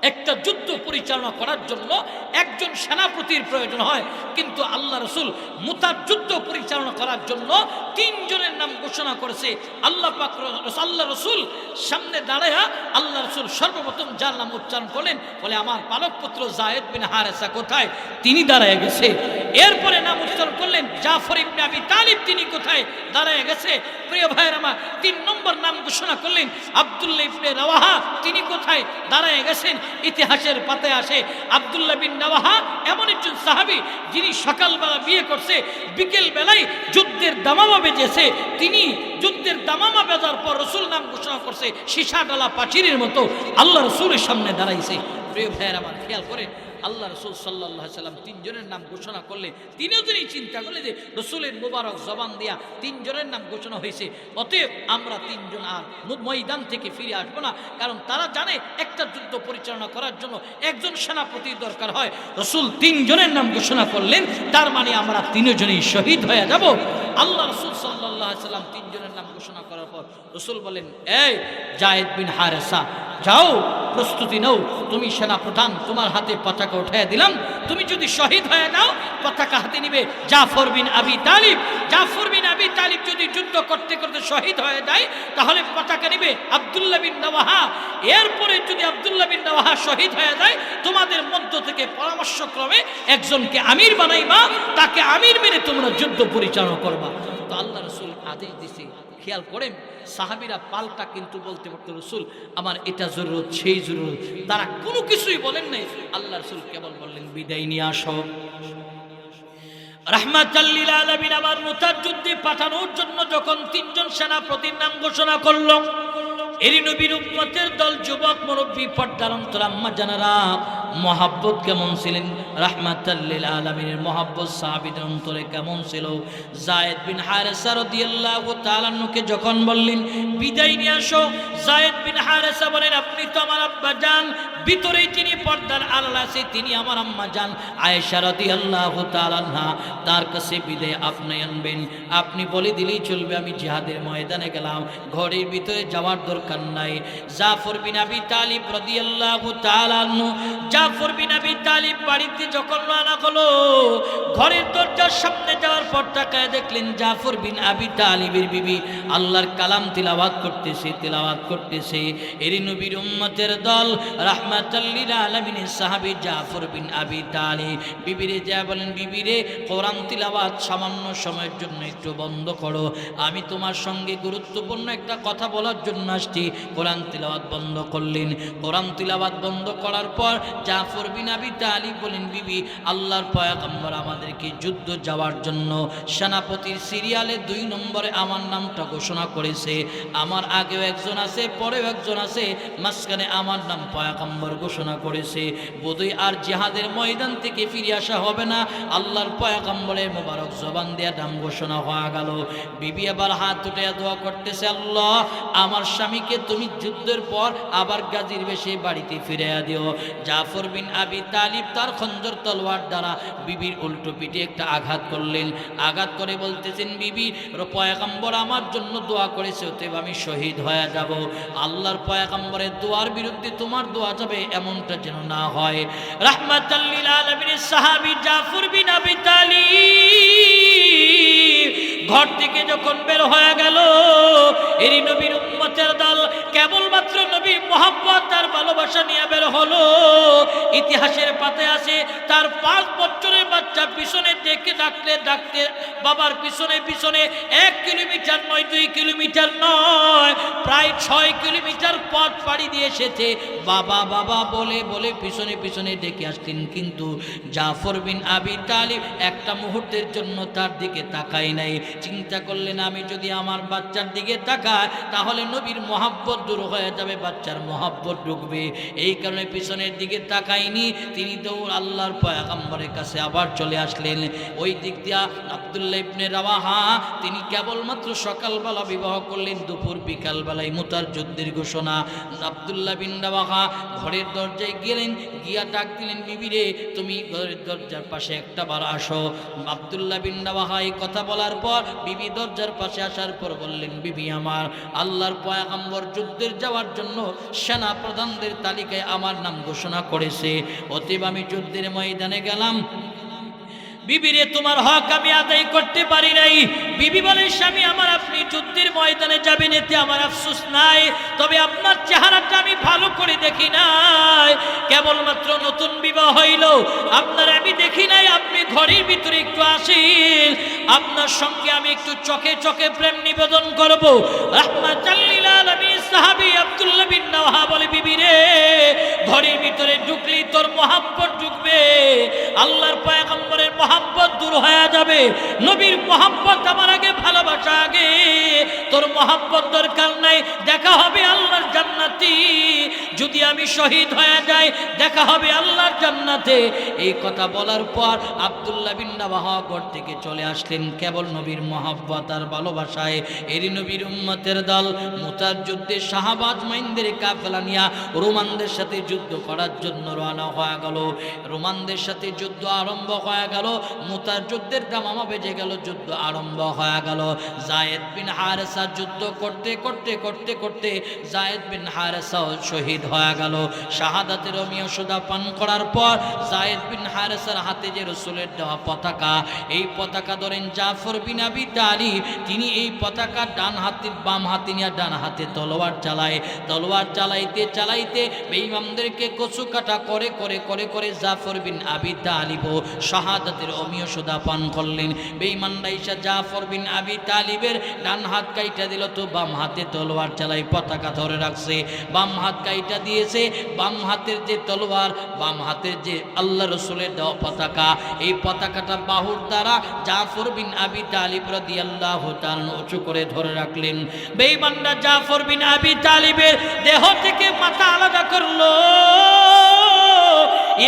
একটা যুদ্ধ পরিচালনা করার জন্য একজন সেনাপতির প্রয়োজন হয়, কিন্তু আল্লাহ রাসূল মুতার যুদ্ধ পরিচালনা করার জন্য 3 জনের নাম ঘোষণা করেছে। আল্লাহ পাক আল্লাহ রাসূল সামনে দাঁড়ায়া আল্লাহ রাসূল সর্বপ্রথম যার নাম উচ্চারণ করলেন, বলে আমার পালক পুত্র যায়েদ বিন হারেসা কোথায়? তিনি দাঁড়ায় গেছে। এরপরে নাম উচ্চারণ করলেন জাফর ইবনে আবি তালিব, তিনি কোথায়? দাঁড়ায় গেছে। প্রিয় ভাইয়ের আমার, 3 নম্বর নাম ঘোষণা করলেন আব্দুল্লাহ ইবনে রাওয়াহা, তিনি কোথায়? দাঁড়ায় গেছেন। ইতিহাসের পাতায় আসে আব্দুল্লাহ বিন রাওয়াহা এমন একজন সাহাবী যিনি সকালবেলা বিয়ে করছে, বিকেল বেলায় যুদ্ধের দামামা বেজেছে। তিনি যুদ্ধের দামামা বেজার পর রাসূল নাম ঘোষণা করছে, সীসা ডালা পাচিরের মতো আল্লাহ রাসূলের সামনে দাঁড়াইছে। প্রিয় ভাইয়ের আমার, খেয়াল করে আল্লাহ রাসূল সাল্লাল্লাহু আলাইহি সাল্লাম 3 জনের নাম ঘোষণা করলে তিনিও তিনি চিন্তা করলেন যে রাসূলের মুবারক জবান দিয়া 3 জনের নাম ঘোষণা হয়েছে, অতএব আমরা 3 জন আর ময়দান থেকে ফিরে আসবো না, কারণ তারা জানে একটা যুদ্ধ পরিচালনা করার জন্য একজন সেনাপতি দরকার হয়। রাসূল 3 জনের নাম ঘোষণা করলেন, তার মানে আমরা 3 জনই শহীদ হয়ে যাব। আল্লাহ রাসূল সাল্লাল্লাহু আলাইহি সাল্লাম 3 জনের নাম ঘোষণা করার পর রাসূল বলেন, এই যায়েদ বিন হারেসা, যাও প্রস্তুতি নাও, তুমি সেনা প্রধান, তোমার হাতে পতাকা উঠাইয়া দিলাম, তুমি যদি শহীদ হয়ে যাও পতাকা হাতে নিবে জাফর বিন আবি তালিব। জাফর বিন আবি তালিব যদি যুদ্ধ করতে করতে শহীদ হয়ে যায় তাহলে পতাকা নিবে আব্দুল্লাহ বিন রাওয়াহা। এরপরে যদি আব্দুল্লাহ বিন রাওয়াহা শহীদ হয়ে যায় তোমাদের মধ্য থেকে পরামর্শক্রমে একজনকে আমির বানাইবা, তাকে আমির মেনে তোমরা যুদ্ধ পরিচালনা করবা। তো আল্লাহ রাসূল আদেশ দিছে। খেয়াল করেন সাহাবীরা পাল্টা কিন্তু বলতে পারতো, রাসূল আমার এটা জরুরত, সেই জরুরত, তারা কোনো কিছুই বলেন নাই। আল্লাহ রাসূল কেবল বললেন বিদায় নিয়ে আসো। রাহমাতাল লিল আলামিন আমার মুতার যুদ্ধে পাঠানোর জন্য যখন তিনজন সেনাপতির নাম ঘোষণা করলো, এরি নবীর উম্মতের দল, যুবক, মুরব্বী, পর্দার অন্তর আম্মা জানারা মহাব্বত কেমন ছিলেন, রাহমাতাল লিল আলামিনের মহাব্বত সাহাবীদের অন্তরে কেমন ছিল। যায়েদ বিন হারেসা রাদিয়াল্লাহু তাআলা আনহুকে যখন বললেন বিদায় নিয়ে আসো, যায়েদ বিন হারেসা বলেন আপনি তো আমার আব্বা জান, ভিতরেই তিনি পর্দার আড়াল আছে, তিনি আমার আম্মা জান আয়েশা রাদিয়াল্লাহু তাআলা আনহা, তার কাছে বিদায় আপনি আনবেন, আপনি বলে দিলেই চলবে আমি জিহাদের ময়দানে গেলাম, ঘরের ভিতরে যাওয়ার দরকার নাই। জাফর বিন আবি তালিব রাদিয়াল্লাহু তাআলা আনহু, জাফর বিন আবি তালিব বাড়িতে যখন রওনা হলো, ঘরের দরজার সামনে যাওয়ার পর তাকায় দেখলেন জাফর বিন আবি তালিবের বিবি আল্লাহর কালাম তিলাওয়াত করতেছে। এরি নবীর উম্মতের দল, রাহমাতাল লিল আলামিনের সাহাবী জাফর বিন আবি তালিব বিবিরে যা বলেন, বিবিরে কোরআন তিলাওয়াত সামান্য সময়ের জন্য একটু বন্ধ করো, আমি তোমার সঙ্গে গুরুত্বপূর্ণ একটা কথা বলার জন্য আসছি। কোরআন তিলাওয়াত বন্ধ করলেন। কোরআন তিলাওয়াত বন্ধ করার পর জাফর বিন আবি তালিব বলেন, বিবি আল্লাহর পয়গম্বর আমাদেরকে যুদ্ধ যাওয়ার জন্য সেনাপতির সিরিয়ালে 2 নম্বরে আমার নামটা ঘোষণা করেছে, আমার আগেও একজন আছে, পরেও একজন আছে, মাঝখানে আমার নাম পয়গম্বর ঘোষণা করেছে, বোধহয় আর জিহাদের ময়দান থেকে ফিরে আসা হবে না। আল্লাহর পয়গম্বরের মোবারক জবান দিয়ে নাম ঘোষণা হয়ে গেল। বিবি আবার হাত উঠে দোয়া করতেছে, আল্লাহ আমার স্বামীকে তুমি যুদ্ধের পর আবার গাজীর বেশে বাড়িতে ফিরিয়ে দিও। জাফর বিন আবি তালিব তার খঞ্জর তলোয়ার দ্বারা বিবির উল্টো পিঠে একটা আঘাত করলেন। আঘাত করে বলতেছেন, বিবি পয়গম্বর আমার জন্য দোয়া করেছে, অতএব আমি শহীদ হয়ে যাব। আল্লাহর পয়গম্বরের দোয়ার বিরুদ্ধে তোমার দোয়া যাবে এমনটা যেন না হয়। রাহমাতাল লিল আলামিনের সাহাবী জাফর বিন আবি তালিব ঘর থেকে যখন বের হয়ে গেল, এরি নবীর উম্মতের দল কেবলমাত্র নবীর মহব্বত আর ভালোবাসা নিয়ে বের হলো। ইতিহাসের পাতায় আছে তার 5 বছরের বাচ্চা পিছনে ডাকতে বাবার পিছনে 1 কিলোমিটার নয়, 2 কিলোমিটার নয়, প্রায় 6 কিলোমিটার পথ পাড়ি দিয়ে এসেছে। বাবা বাবা বলে বলে পিছনে ডেকে আসতেন, কিন্তু জাফর বিন আবি তালিব একটা মুহূর্তের জন্য তার দিকে তাকায় নাই। চিন্তা করলেন, আমি যদি আমার বাচ্চার দিকে তাকাই তাহলে নবীর মহাব্বত দূর হয়ে যাবে, বাচ্চার মহাব্বত ঢুকবে। এই কারণে পিছনের দিকে তাকায়নি, তিনি দৌড় আল্লাহর পয়গম্বরের কাছে আবার চলে আসলেন। ওই দিক দিয়া আব্দুল্লাহ ইবনে রাওয়াহা তিনি কেবলমাত্র সকালবেলা বিবাহ করলেন, দুপুর বিকালবেলায় মুতার যুদ্ধের ঘোষণা। আব্দুল্লাহ বিন রাওয়াহা ঘরের দরজায় গেলেন, গিয়া ডাক দিলেন, বিবিরে তুমি ঘরের দরজার পাশে একটা বার আসো। আব্দুল্লাহ বিন রাওয়াহা এই কথা বলার পর বিবি দরজার পাশে আসার পর বললেন, বিবি আমার আল্লাহর পয়গম্বর যুদ্ধের যাওয়ার জন্য সেনা প্রধানদের তালিকায় আমার নাম ঘোষণা করেছে, অতএব আমি যুদ্ধের ময়দানে গেলাম। বিবিরে তোমার হক আমি আদায় করতে পারি নাই। বিবি বলে, স্বামী আমার আপনি যুদ্ধের ময়দানে যাবেন এতে আমার আফসোস নাই, তবে আপনার চেহারাটা আমি ভালো করে দেখি নাই, কেবলমাত্র নতুন বিবাহ হইল, আপনার আমি দেখি নাই, আপনি ঘরের ভিতরে একটু আসেন, আপনার সঙ্গে আমি একটু চোখে চোখে প্রেম নিবেদন করব। রাহমাতাল লিল আলামিন সাহাবী আব্দুল্লাহ বিন রাওয়াহা বলে, বিবি রে ঘরের ভিতরে ঢুকলি তোর মহব্বত ঢুকবে, আল্লাহর পয়গম্বরের মহব্বত দূর হয়ে যাবে, নবীর মহব্বত আমার আগে, ভালোবাসা আগে, তোর মহব্বত দরকার নাই, দেখা হবে আল্লাহর জান্নাতে, যদি আমি শহীদ হয়ে যাই দেখা হবে আল্লাহর জান্নাতে। এই কথা বলার পর আব্দুল্লাহ বিন রাওয়াহা ঘর থেকে চলে আসলেন কেবল নবীর মহব্বত আর ভালোবাসায়। এরি নবীর উম্মতের দল মুতার যুদ্ধে শাহবাজ মাইনদের কাফেলা নিয়া রোমানদের সাথে যুদ্ধ করার জন্য রওনা হয়ে গেল। রোমানদের সাথে যুদ্ধ আরম্ভ হয়ে গেল, মুতার যুদ্ধের দামামা বেজে গেল, যুদ্ধ আরম্ভ হয়ে গেল। যায়েদ বিন হারেসা যুদ্ধ করতে যায়েদ বিন হারেসা শহীদ হয়ে গেল। শাহাদাতের অমীয় সুদা পান করার পর যায়েদ বিন হারেসার হাতে যে রাসূলের দেওয়া পতাকা, এই পতাকা ধরেন জাফর বিন আবি তালিব, তিনি এই পতাকা ডান হাতে বাম হাতে নিয়ে ডান হাতে তলোয়ার চালাইতে বেঈমানদেরকে কচু কাটা করে জাফর বিন আবি তালিব শাহাদাতের অমীয় সুদা পান করলেন। বেঈমানরা এসে জাফর বিন আবি তালিবের ডান হাত কাইটা দিল, তো বাম হাতে তলোয়ার চালাই পতাকা ধরে রাখছে, বাম হাত কাইটা দিয়ে দিয়েছে বাম হাতের যে তলোয়ার, বাম হাতের যে আল্লাহ রসুলের দেওয়া পতাকা, এই পতাকাটা বাহুর দ্বারা জাফর বিন আবি তালিব রাদিয়াল্লাহু তাআলা উঁচু করে ধরে রাখলেন। বেঈমানরা জাফর বিন আবি তালিবের দেহ থেকে মাথা আলাদা করলো,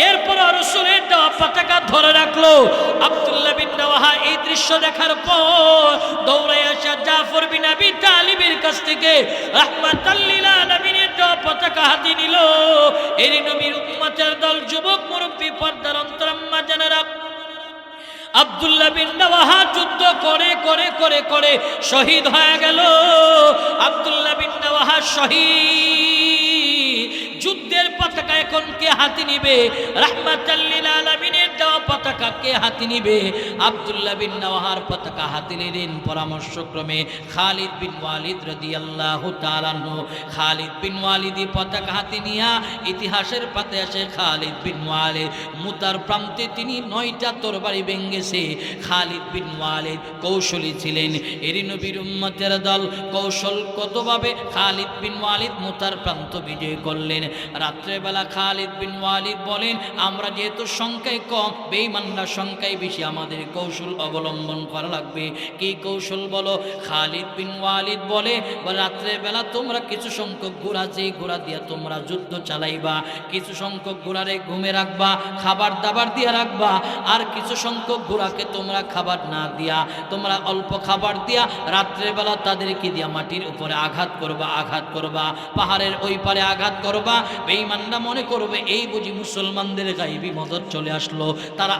এরপর রসুলের দেওয়া পতাকা ধরে রাখলো। আব্দুল্লাহ বিন রাওয়াহা এই দৃশ্য দেখার পর দৌড়ে আসা জাফর বিন আবি তালিবের কাছ থেকে রাহমাতাল লিল আলামিনের দেওয়া পতাকা হাতে নিল। এরই নবীর উম্মতের দল, যুবক মুরব্বী, পর্দার অন্তরাম্মা জানেরা, আব্দুল্লাহ বিন রাওয়াহা যুদ্ধ করে করে করে করে শহীদ হয়ে গেল। আব্দুল্লাহ বিন রাওয়াহা শহীদ। যুদ্ধের পতাকা এখন কে হাতে নিবে? রাহমাতাল লিল আলামিনের দেওয়া পতাকা কে হাতে নিবে? আব্দুল্লাহ বিন রাওয়াহার পতাকা হাতে নিলেন পরামর্শক্রমে খালিদ বিন ওয়ালিদ রাদিয়াল্লাহু তাআলা আনহু। খালিদ বিন ওয়ালিদ পতাকা হাতে নিয়া ইতিহাসের পাতায় আসে খালিদ বিন ওয়ালিদ মুতার প্রান্তে তিনি 9টা তরবারি ভেঙ্গেছে। খালিদ বিন ওয়ালিদ কৌশলী ছিলেন। এরই নবীর উম্মতের দল কৌশলগতভাবে খালিদ বিন ওয়ালিদ মুতার প্রান্ত বিজয় করলেন। রাত্রেবেলা খালিদ বিন ওয়ালিদ বলেন, আমরা যেহেতু সংখ্যায় কম, বেঈমানরা সংখ্যায় বেশি, আমাদের কৌশল অবলম্বন করা লাগবে। কি কৌশল বলো? খালিদ বিন ওয়ালিদ বলে, রাত্রেবেলা তোমরা কিছু সংখ্যক ঘোড়া, যে ঘোড়া দিয়া তোমরা যুদ্ধ চালাইবা, কিছু সংখ্যক ঘোড়ারে ঘুমে রাখবা, খাবার দাবার দিয়া রাখবা, আর কিছু সংখ্যক ঘোড়াকে তোমরা খাবার না দিয়া, তোমরা অল্প খাবার দিয়া রাত্রেবেলা তাদেরকে দিয়া মাটির উপরে আঘাত করবা, পাহাড়ের ওই পারে আঘাত করবা। বেঈমানরা মনে করবে এই বুঝি মুসলমানদের গায়েবী মদত চলে আসলো, তারা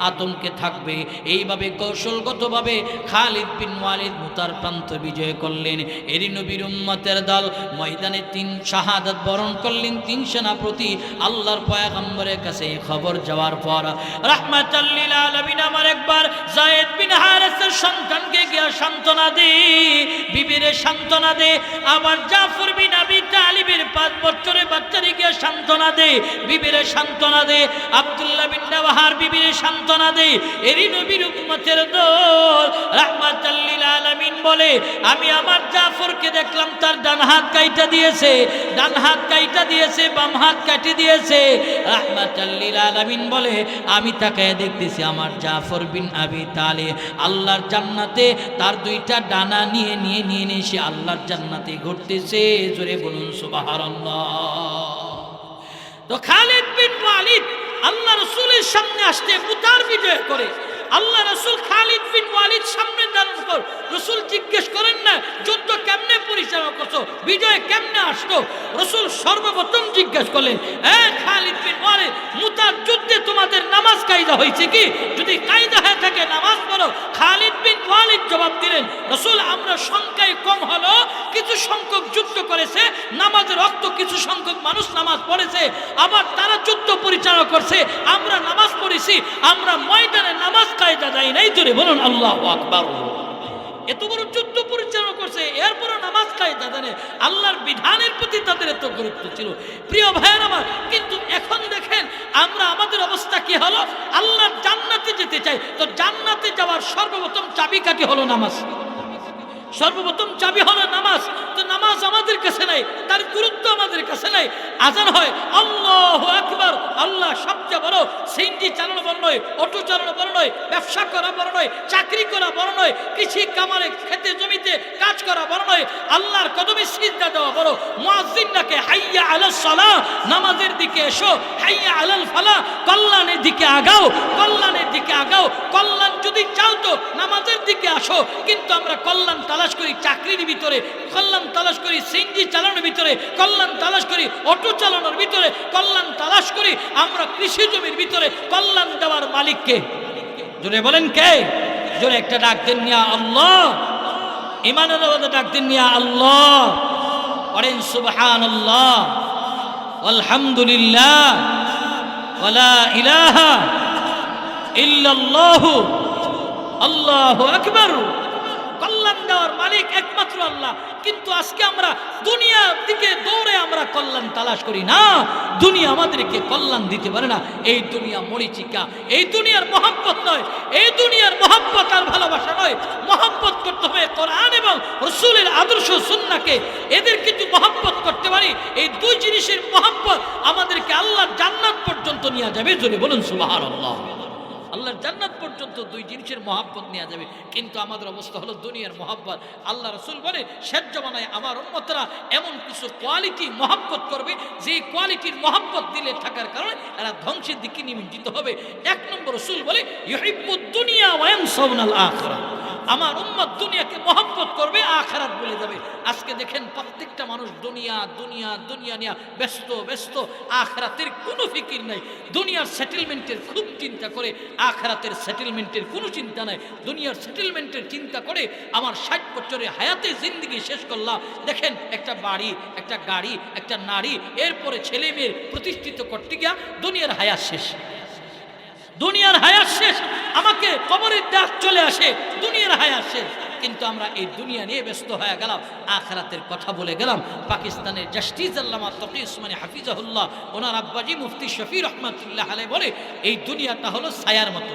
আতঙ্কে থাকবে। এইভাবে কৌশলগতভাবে খালিদ বিন ওয়ালিদ মুতার প্রান্ত বিজয় করলেন। এরই নবীর উম্মতের দল ময়দানে 3 শাহাদাত বরণ করলেন, 3 সেনাপতি। আল্লাহর পয়গম্বরের কাছে খবর যাওয়ার পর রাহমাতাল লিল আলামিন আমার একবার যায়েদ বিন হারেসের সন্তানকে গিয়া সান্ত্বনা দে, বিবিরে সান্ত্বনা দে। আবার জাফর বিন আবি তালিবের 5 বছরের বাচ্চারে গিয়া সান্ত্বনা দে, বিবিরে সান্ত্বনা দে। আব্দুল্লাহ বিন রাওয়াহার বিবিরে সান্ত্বনা দে। এরই নবীর উম্মতের দল রাহমাতাল লিল আলামিন বলে, আমি আমার জাফরকে দেখলাম তার ডান হাত কাইটা দিয়েছে, বাম হাত কাটি দিয়েছে। রাহমাতাল লিল আলামিন বলে, আমি তাকে দেখতেছি আমার জাফর বিন আবি তালিব আল্লাহর জান্নাতে তার 2টা ডানা নিয়ে সে আল্লাহর জান্নাতে ঘুরতেছে। জোরে বলুন সুবহানাল্লাহ। তো খালিদ বিন ওয়ালিদ আল্লাহ রাসূলের সামনে আসতে মুতার বিজয় করে। আল্লাহ রাসূল খালিদ বিন ওয়ালিদ সামনে দাঁড়ানোর পর রাসূল জিজ্ঞেস করেন না যুদ্ধ কেমনে পরিচালনা করছো, বিজয় কেমনে আসলো। রাসূল সর্বপ্রথম জিজ্ঞেস করলেন, খালিদ বিন ওয়ালিদ, মুতার যুদ্ধে তোমাদের নামাজ কায়দা হয়েছে কি? যদি কায়দা হয়ে থাকে নামাজ পড়ো। খালিদ বিন ওয়ালিদ জবাব দিলেন, রাসূল আমরা সংখ্যায় কম হলো, কিছু সংখ্যক যুদ্ধ করেছে, নামাজের রক্ত কিছু সংখ্যক মানুষ নামাজ পড়েছে, আবার তারা যুদ্ধ পরিচালনা করছে, আমরা নামাজ পড়েছি, আমরা ময়দানে নামাজ কায়দা দেয় নাই। জোরে বলুন আল্লাহু আকবার। এত বড় যুদ্ধ পরিচালনা করছে, এরপরও নামাজ কায়দা জানে। আল্লাহর বিধানের প্রতি তাদের এত গুরুত্ব ছিল। প্রিয় ভাইয়ের আমার, কিন্তু এখন দেখেন আমরা আমাদের অবস্থা কি হলো? আল্লাহর জান্নাতে যেতে চাই, তো জান্নাতে যাওয়ার সর্বপ্রথম চাবিকাঠি হলো নামাজ। সর্বপ্রথম চাবি হলো নামাজ। তো নামাজ আমাদের কাছে নাই, তার গুরুত্ব আমাদের কাছে নাই। আজান হয় আল্লাহু আকবার, আল্লাহ সবচেয়ে বড়। সিএনজি চালানো বড় নয়, অটো চালানো বড় নয়, ব্যবসা করা বড় নয়, চাকরি করা বড় নয়, কৃষি কামারে খেতে জমিতে কাজ করা বড় নয়, আল্লাহর কদমে সিজদা দেওয়া বড়। মুয়াজ্জিন ডাকে হাইয়া আলাস সালাহ, নামাজের দিকে এসো, হাইয়া আলাল ফালাহ, কল্যাণের দিকে আগাও, কল্যাণের দিকে আগাও। কল্যাণ যদি চাও তো নামাজের দিকে আসো। কিন্তু আমরা কল্যাণ তালাশ করি চাকরির ভিতরে, কল্যাণ তালাশ করি সিএনজি চালানোর ভিতরে, কল্যাণ তালাশ করি অটো চালানোর ভিতরে, কল্যাণ তালাশ করি আমরা কৃষি জমির ভিতরে। কল্যাণ দেওয়ার মালিককে জোরে বলেন কে? জোরে একটা ডাক দেন ইয়া আল্লাহ। ইমানের আওয়াজে ডাক দেন ইয়া আল্লাহ। পড়েন সুবহানাল্লাহ, আলহামদুলিল্লাহ, ওয়ালা ইলাহা ইল্লাল্লাহু, আল্লাহু আকবার। কল্যাণ দেওয়ার মালিক একমাত্র আল্লাহ। কিন্তু আজকে আমরা দুনিয়ার দিকে দৌড়ে আমরা কল্যাণ তালাশ করি না। দুনিয়া আমাদেরকে কল্যাণ দিতে পারে না। এই দুনিয়া মরিচিকা, এই দুনিয়ার মহব্বত নয়, এই দুনিয়ার মহব্বত আর ভালোবাসা নয়। মহব্বত করতে হবে কোরআন এবং রাসূলের আদর্শ সুন্নাহকে এদের কিন্তু মহব্বত করতে পারি, এই দুই জিনিসের মহব্বত আমাদেরকে আল্লাহর জান্নাত পর্যন্ত নিয়ে যাবে। জোরে বলুন সুবহানাল্লাহ। আল্লাহর জান্নাত পর্যন্ত দুই জিনিসের মহব্বত নেওয়া যাবে। কিন্তু আমাদের অবস্থা হলো দুনিয়ার মহব্বত। আল্লাহ রাসূল বলে শেষ জামানায় আমার উম্মতরা এমন কিছু কোয়ালিটি মহব্বত করবে যে কোয়ালিটির মহব্বত দিলে থাকার কারণে এরা ধ্বংসের দিকে নিমজ্জিত হবে। এক নম্বর রাসূল বলে ইউহিব্বুদ দুনিয়া ওয়া ইয়ানসাউনাল আখিরাহ। আমার উম্মত দুনিয়াকে মহব্বত করবে, আখিরাত ভুলে যাবে। আজকে দেখেন প্রত্যেকটা মানুষ দুনিয়া দুনিয়া দুনিয়া নিয়ে ব্যস্ত ব্যস্ত, আখিরাতের কোনো ফিকির নাই। দুনিয়ার সেটেলমেন্টের খুব চিন্তা করে, আখিরাতের সেটেলমেন্টের কোনো চিন্তা নাই। দুনিয়ার সেটেলমেন্টের চিন্তা করে আমার 60 বছরের হায়াতে জিন্দেগি শেষ করলাম। দেখেন একটা বাড়ি, একটা গাড়ি, একটা নারী, এরপরে ছেলে মেয়ের প্রতিষ্ঠিত করতে গিয়া দুনিয়ার হায়াত শেষ, দুনিয়ার হায়াত শেষ। আমাকে কবরের ডাক চলে আসে, দুনিয়ার হায়াত শেষ। কিন্তু আমরা এই দুনিয়া নিয়ে ব্যস্ত হয়ে গেলাম, আখিরাতের কথা বলে গেলাম। পাকিস্তানের জাস্টিস আল্লামা তকি উসমানী হাফিজাহুল্লাহ, ওনার আব্বাজি মুফতি শফি রহমাতুল্লাহ আলাইহি বলে এই দুনিয়াটা হলো ছায়ার মতো।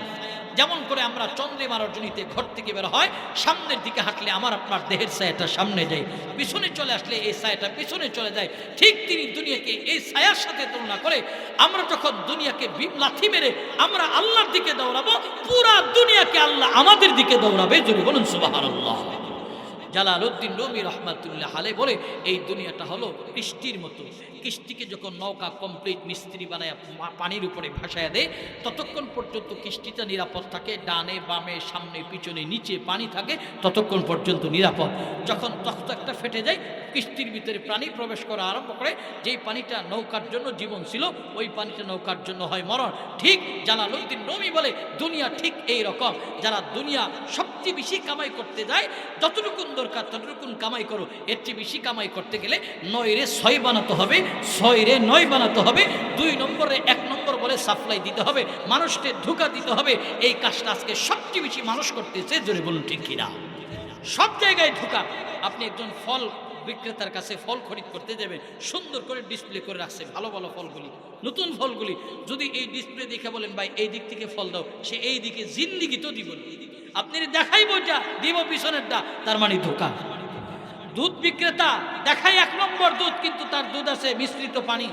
যেমন করে আমরা চন্দ্রিমা রজনীতে ঘর থেকে বের হয়, সামনের দিকে হাঁটলে আমার আপনার দেহের ছায়াটা সামনে যায়, পিছনে চলে আসলে এই ছায়াটা পিছনে চলে যায়। ঠিক তিনি দুনিয়াকে এই ছায়ার সাথে তুলনা করে আমরা যখন দুনিয়াকে লাথি মেরে আমরা আল্লাহর দিকে দৌড়াবো, পুরা দুনিয়াকে আল্লাহ আমাদের দিকে দৌড়াবে। জোরে বলুন সুবহানাল্লাহ। জালালউদ্দিন রুমি রহমাতুল্লাহ আলাইহি বলে এই দুনিয়াটা হলো কিস্তির মতো। কিস্তিকে যখন নৌকা কমপ্লিট মিস্ত্রি বানায় পানির উপরে ভাসায় দেয়, ততক্ষণ পর্যন্ত কিস্তিটা নিরাপদ থাকে। ডানে বামে সামনে পিছনে নিচে পানি থাকে, ততক্ষণ পর্যন্ত নিরাপদ। যখন তখ্ত একটা ফেটে যায়, কিস্তির ভিতরে পানি প্রবেশ করা আরম্ভ করে, যেই পানিটা নৌকার জন্য জীবন ছিল ওই পানিটা নৌকার জন্য হয় মরণ। ঠিক জালালউদ্দিন রুমি বলে দুনিয়া ঠিক এই রকম। যারা দুনিয়া সবচেয়ে বেশি কামাই করতে যায়, যতটুকু দরকার ততটুকুন কামাই করো, এর চেয়ে বেশি কামাই করতে গেলে 9 রে 6 বানাতে হবে, 6 রে 9 বানাতে হবে। 2 নম্বরে 1 নম্বর বলে সাপ্লাই দিতে হবে, মানুষকে ধোঁকা দিতে হবে। এই কাজটা আজকে সবচেয়ে বেশি মানুষ করতেছে। জোরে বলুন ঠিক কিনা? সব জায়গায় ধোঁকা। আপনি একজন ফল বিক্রেতার কাছে ফল খরিদ করতে যাবেন, সুন্দর করে ডিসপ্লে করে রাখছে ভালো ভালো ফলগুলি, নতুন ফলগুলি। যদি এই ডিসপ্লে দেখে বলেন ভাই এই দিক থেকে ফল দাও, সে এই দিকে জিন্দিগি তো দিব না। আপনি দেখাইব যা দিব পিছনেরটা, তার মানে ধোঁকা। দুধ বিক্রেতা দেখায় 1 নম্বর দুধ, কিন্তু তার দুধ আছে মিশ্রিত পানি।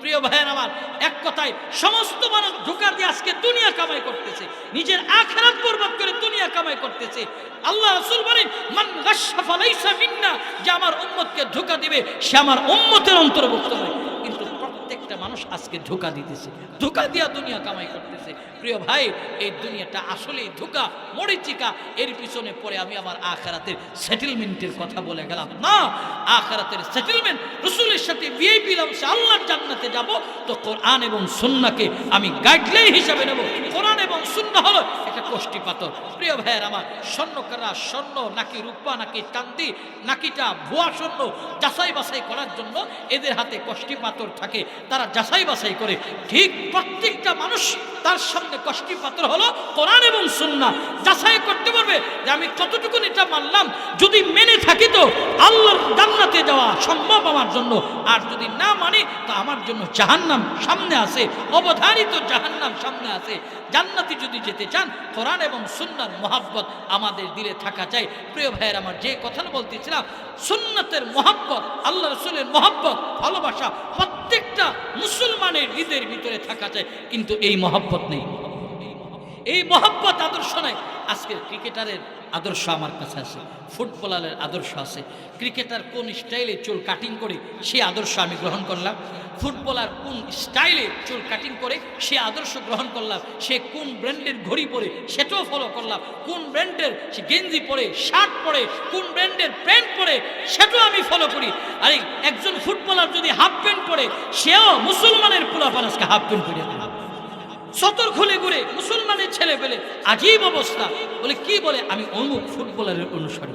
প্রিয় ভাইয়ের আমার, এক কথায় সমস্ত মানুষ ধোঁকা দিয়ে আজকে দুনিয়া কামাই করতেছে, নিজের আখিরাত বরবাদ করে দুনিয়া কামাই করতেছে। আল্লাহ রাসূল বলেন মান গাশশা ফালাইসা মিন্না, যে আমার উম্মতকে ধোঁকা দিবে সে আমার উম্মতের অন্তর্ভুক্ত নয়। কিন্তু প্রত্যেকটা মানুষ আজকে ধোঁকা দিতেছে, ধোঁকা দিয়া দুনিয়া কামাই করতেছে। প্রিয় ভাই, এই দুনিয়াটা আসলেই ধোঁকা, মরিচিকা। এর পিছনে পড়ে আমি আমার আখিরাতের সেটেলমেন্টের কথা বলে গেলাম না। আখিরাতের সেটেলমেন্ট রাসূলের সাথে ভিআইপি লাউন্সে আল্লাহর জান্নাতে যাব, তো কোরআন এবং সুন্নাহকে আমি গাইডলাইন হিসাবে নেব। কোরআন এবং সুন্নাহ হলো একটা কষ্টি পাথর। প্রিয় ভাইয়ের আমার, স্বর্ণকাররা স্বর্ণ নাকি রূপা নাকি চাঁদি নাকিটা ভুয়া স্বর্ণ যাচাই বাছাই করার জন্য এদের হাতে কষ্টি পাথর থাকে, তারা যাচাই বাছাই করে। ঠিক প্রত্যেকটা মানুষ তার সামনে কষ্টি পাথর হলো কোরআন এবং সুন্নাহ। যাচাই করতে পারবে যে আমি কতটুকু এটা মানলাম, যদি মেনে থাকি তো আল্লাহর জান্নাতে যাওয়া সম্ভব আমার জন্য, আর যদি না মানি তো আমার জন্য জাহান্নাম সামনে আছে, অবধারিত জাহান্নাম সামনে আছে। জান্নাতে যদি যেতে চান, কোরআন এবং সুন্নাহর মহব্বত আমাদের দিলে থাকা চাই। প্রিয় ভাইয়ের আমার, যে কথা বলতেছিলাম, সুন্নাতের মহব্বত, আল্লাহ রাসূলের মহব্বত, ভালোবাসা প্রত্যেকটা মুসলমানের হৃদয়ের ভিতরে থাকা চাই। কিন্তু এই মহব্বত নেই, এই মহব্বত আদর্শ নাই। আজকের ক্রিকেটারের আদর্শ আমার কাছে আছে, ফুটবলারের আদর্শ আছে। ক্রিকেটার কোন স্টাইলে চুল কাটিং করে সে আদর্শ আমি গ্রহণ করলাম, ফুটবলার কোন স্টাইলে চুল কাটিং করে সে আদর্শ গ্রহণ করলাম, সে কোন ব্র্যান্ডের ঘড়ি পরে সেটাও ফলো করলাম, কোন ব্র্যান্ডের সে গেঞ্জি পরে শার্ট পরে কোন ব্র্যান্ডের প্যান্ট পরে সেটাও আমি ফলো করি। আর একজন ফুটবলার যদি হাফ প্যান্ট পরে, সেও মুসলমানের পোলাপান আজকে হাফ প্যান্ট পরে সতর খুলে ঘুরে মুসলমানের ছেলে পেলে আজীব অবস্থা। বলে কি বলে, আমি অমুক ফুটবলারের অনুসারী।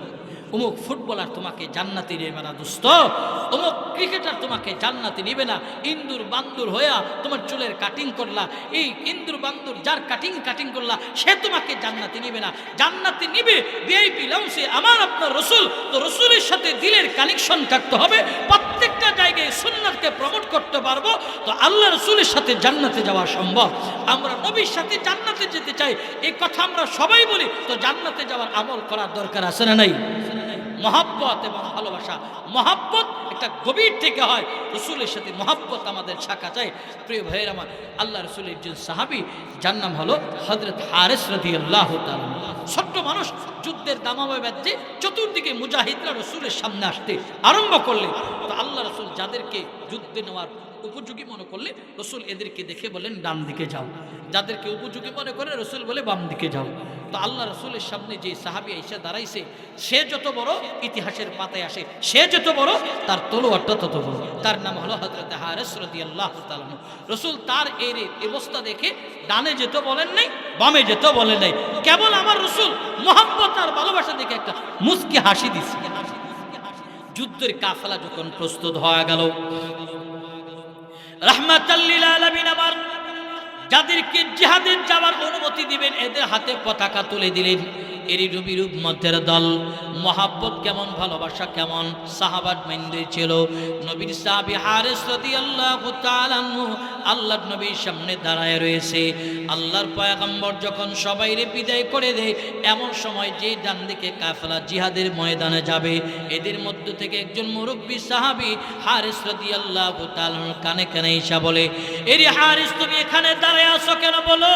অমুক ফুটবলার তোমাকে জান্নাতে নেবে না দোস্ত, অমুক ক্রিকেটার তোমাকে জান্নাতে নেবে না। ইন্দুর বান্দুর হইয়া তোমার চুলের কাটিং করলা, এই ইন্দুর বান্দুর যার কাটিং করলা সে তোমাকে জান্নাতে নেবে না। জান্নাতে নিবে ভিআইপি লাউঞ্জে আমার আপনার রাসূল। তো রাসূলের সাথে দিলের কানেকশন থাকতে হবে, প্রত্যেকটা জায়গায় সুন্নাতকে প্রমোট করতে পারবো, তো আল্লাহ রাসূলের সাথে জান্নাতে যাওয়া সম্ভব। আমরা নবীর সাথে জান্নাতে যেতে চাই, এই কথা আমরা সবাই বলি, তো জান্নাতে যাওয়ার আমল করার দরকার আছে না নাই? মহাব্বত এবং ভালোবাসা। মহাব্বত একটা গভীর থেকে হয়, রসুলের সাথে মহাব্বত আমাদের থাকা চাই। প্রিয় ভাইয়ের আমার, আল্লাহ রসুলের একজন সাহাবী, যার নাম হলো হযরত হারিস রাদিয়াল্লাহু তাআলা। ছোট্ট মানুষ, যুদ্ধের দামামা বাজছে, চতুর্দিকে মুজাহিদরা রসুলের সামনে আসতে আরম্ভ করলেন। তো আল্লাহ রসুল যাদেরকে যুদ্ধে নেওয়ার উপযোগী মনে করলে রসুল এদেরকে দেখে বলেন ডান দিকে যাও, যাদেরকে উপযোগী মনে করে রসুল বলে বাম দিকে যাও। তো আল্লাহ রসুলের সামনে যে সাহাবী এসে দাঁড়াইছে, সে যত বড় ইতিহাসের পাতায় আসে, সে যত বড় তার তলোয়ারটা তত বড়। তার নাম হলো হযরত হারিস রাদিয়াল্লাহু তাআলা। রসুল তার এই অবস্থা দেখে ডানে যেতে বলেন নাই, বামে যেতে বলেন নাই, কেবল আমার রসুল মহব্বত আর ভালোবাসা দেখে একটা মুস্কি হাসি দিছে। যুদ্ধের কাফেলা যখন প্রস্তুত হয়ে গেল, রাহমাতাল লিল আলামিন আমার যাদেরকে জিহাদে যাওয়ার অনুমতি দিবেন এদের হাতে পতাকা তুলে দিলেন। এরই নবীর উম্মতের দল, মহাব্বত কেমন, ভালোবাসা কেমন সাহাবাত মাইন্ডে ছিল। নবীর সাহাবী হারিস রাদিয়াল্লাহু তাআলা আনহু আল্লাহর নবীর সামনে দাঁড়ায় রয়েছে। আল্লাহর পয়গম্বর যখন সবাইরে বিদায় করে দেয়, এমন সময় যে ডান দিকে কাফেলা জিহাদের ময়দানে যাবে, এদের মধ্য থেকে একজন মুরব্বী সাহাবী হারিস রাদিয়াল্লাহু তাআলা কানে কানে এসে বলে, এরে হারিস, তুমি এখানে দাঁড়ায় আছো কেন বলো?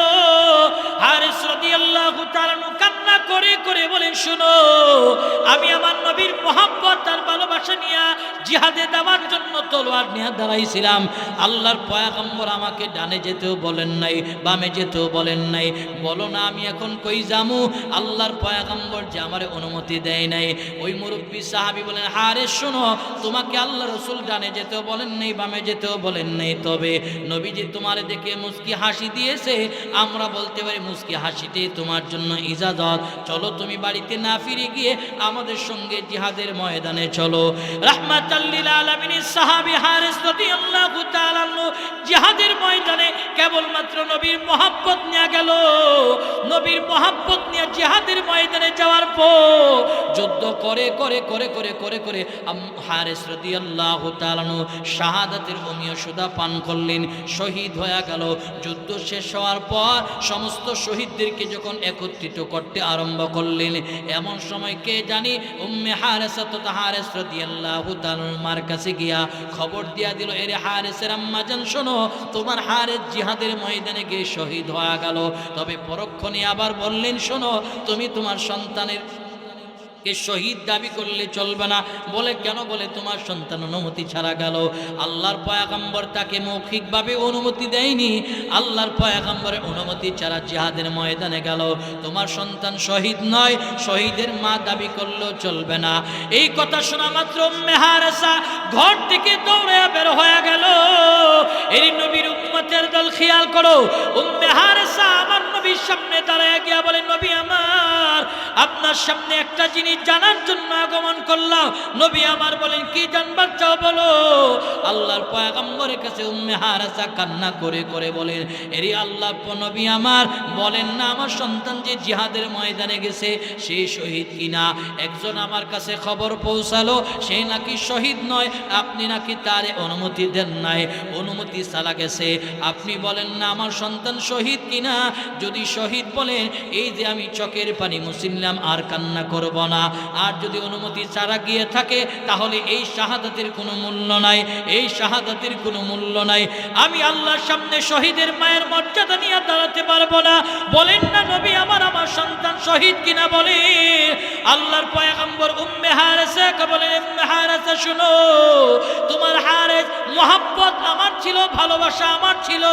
হারিস রাদিয়াল্লাহু তাআলা কান্না করে করে বলেন, শুনো, আমি আমার নবীর মহব্বত আর ভালোবাসা নিয়ে জিহাদে যাওয়ার জন্য তলোয়ার নিয়ে দাঁড়াইছিলাম। আল্লাহর পয়গম্বর আমাকে ডানে যেতেও বলেন নাই, বামে যেতেও বলেন নাই, বলো না আমি এখন কই যামু? আল্লাহর পয়গম্বর যে আমারে অনুমতি দেয় নাই। ওই মুরব্বী সাহাবী বলেন, হারিস শোনো, তোমাকে আল্লাহ রসুল ডানে যেতেও বলেন নাই, বামে যেতেও বলেন নাই, তবে নবীজি তোমারে দেখে মুস্কি হাসি দিয়েছে, আমরা বলতে পারি মুস্কি হাসিতে তোমার জন্য ইজাজত। চলো তুমি বাড়িতে না ফিরে গিয়ে আমাদের সঙ্গে জিহাদের ময়দানে চলো। রাহমাতাল লিল আলামিনের সাহাবী হারিস রাদিয়াল্লাহু তাআলা জিহাদের ময়দানে কেবলমাত্র নবীর মহব্বত নিয়ে গেল। নবীর মহব্বত নিয়ে জিহাদের ময়দানে যাওয়ার পর যুদ্ধ করে করে করে করে করে করে হারিস রাদিয়াল্লাহু তাআলা শাহাদাতের অমীয় সুধা পান করলেন, শহীদ হয়ে গেল। যুদ্ধ শেষ হওয়ার পর সমস্ত শহীদদেরকে যখন একত্রিত করতে আরম্ভ করলেন, এমন সময় কে জানি উম্মে হারিসা তথা হারিস রাদিয়াল্লাহু তাআলার মার কাছে গিয়া খবর দিয়া দিল, এরে হারিসের আম্মা জান শোনো, তোমার হারিস জিহাদের ময়দানে গিয়ে শহীদ হয়ে গেল। তবে পরক্ষণে আবার বললেন, শোনো, তুমি তোমার সন্তানের কে শহীদ দাবি করলে চলবে না। বলে কেন? বলে তোমার সন্তান অনুমতি ছাড়া গেল। আল্লাহর পয়গম্বর তাকে মৌখিকভাবে অনুমতি দেয়নি, আল্লাহর পয়গম্বরের অনুমতি ছাড়া জিহাদের ময়দানে গেল। তোমার সন্তান শহীদ নয়, শহীদের মা দাবি করলেও চলবে না। এই কথা শোনা মাত্র উম্মে হারিসা ঘর থেকে দৌড়ে বের হয়ে গেল। এই নবীর উম্মতের দল, খেয়াল করো, উম্মে হারিসা আমার নবীর সামনে দাঁড়ায় গিয়া বলে, নবী আমার, আপনার সামনে একটা জিনিস জানার জন্য আগমন করলাম। নবী আমার বলেন, কি জানবার চাও বলো? আল্লাহর পয়গম্বরের কাছে উম্মে হারিসা কান্না করে করে বলেন, এরি আল্লাহ নবী আমার, বলেন না আমার সন্তান যে জিহাদের ময়দানে গেছে সে শহীদ কিনা? একজন আমার কাছে খবর পৌঁছালো সে নাকি শহীদ নয়, আপনি নাকি তার অনুমতি দেন নাই, অনুমতি ছাড়া গেছে। আপনি বলেন না আমার সন্তান শহীদ কিনা? যদি শহীদ বলেন, এই যে আমি চোখের পানি মুছিলাম, আর কান্না করব না। আর যদি অনুমতি ছাড়া গিয়ে থাকে তাহলে এই শাহাদাতের কোনো মূল্য নাই, এই শাহাদাতের কোনো মূল্য নাই। আমি আল্লাহর সামনে শহীদের মায়ের মর্যাদা নিয়ে দাঁড়াতে পারবো না। বলেন না নবী আমার, আমার সন্তান শহীদ কিনা? বলে আল্লাহর পয়গম্বর উম্মে হারিসাকে বলেন, উম্মে হারিসা শুনো, তোমার হারিস মহব্বত আমার ছিল, ভালোবাসা আমার ছিল,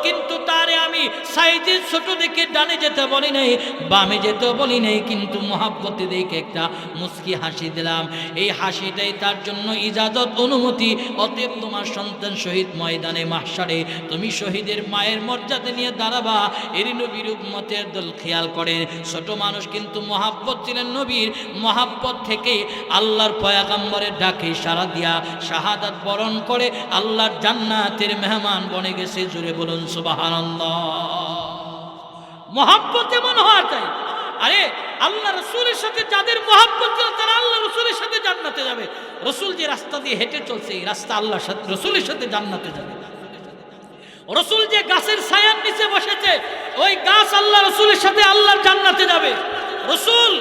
কিন্তু তারে আমি সাইজে ছোট দেখে ডানে যেতে বলি নাই, বামে যেতে বলি নাই, কিন্তু মহব্বতে দেখে একটা মুস্কি হাসি দিলাম। এই হাসিটাই তার জন্য ইজাজত, অনুমতি। অতএব তোমার সন্তান শহীদ ময়দানে মাহশারে তুমি শহীদের মায়ের মর্যাদা নিয়ে দাঁড়াবা। এর নবীর উম্মতের দল, খেয়াল করেন, ছোট মানুষ কিন্তু মহাব্বত ছিলেন নবীর। মহাব্বত থেকে আল্লাহর পয়গম্বরের ডাকে সাড়া দিয়া শাহাদাত বরণ করে আল্লাহর জান্নাতের মেহমান বনে গেছে। জুড়ে বলুন সুবহানাল্লাহ। মহাব্বত এমন হওয়া চাই। আরে আল্লাহ রসুলের সাথে যাদের মহাব্বত ছিল তারা আল্লাহ রসুলের সাথে জান্নাতে যাবে। রসুল যে রাস্তা দিয়ে হেঁটে চলছে, এই রাস্তা আল্লাহর সাথে, রসুলের সাথে জান্নাতে যাবে। রসুল যে গাছের ছায়ার নিচে বসেছে, ওই গাছ আল্লাহ রসুলের সাথে আল্লাহর জান্নাতে যাবে। রসুল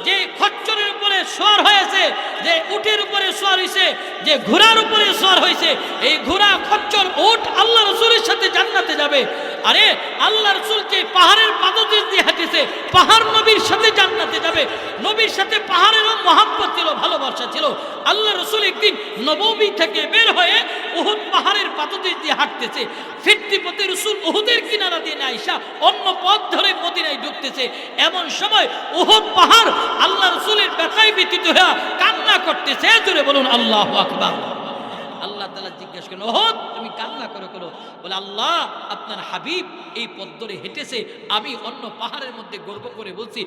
যে খচ্চরের উপরে সওয়ার হয়েছে, যে উটের উপরে সওয়ার হইছে, যে ঘোড়ার উপরে সওয়ার হইছে, এই ঘোড়া খচ্চর উট আল্লাহ রাসূলের সাথে জান্নাতে যাবে। আরে আল্লাহ রাসূল যে পাহাড়ের পাদদেশ দিয়ে হাঁটেছে, পাহাড় নবীর সাথে জান্নাতে যাবে। নবীর সাথে পাহাড়েরও মহব্বত ছিল, ভালোবাসা ছিল। আল্লাহ রাসূল একদিন নববী থেকে বের হয়ে উহুদ পাহাড়ের পাদদেশ দিয়ে হাঁটতেছে। ফিরতি পথে রাসূল উহুদের কিনারা দিয়ে আয়েশা অন্য পথ ধরে মদিনায় ঢুকতেছে। এমন সময় উহুদ পাহাড় আল্লাহ রাসূলের ব্যথায় ব্যথিত হয়ে কান্না করতেছে। জোরে বলুন আল্লাহু আকবার। আল্লাহ তাআলা জিজ্ঞাসা করেন, ওহদ তুমি কান্না করো কেন? বলে, আল্লাহ আপনার হাবিব এই পথ ধরে হেঁটেছে, আমি অন্য পাহাড়ের মধ্যে গর্ব করে বলছি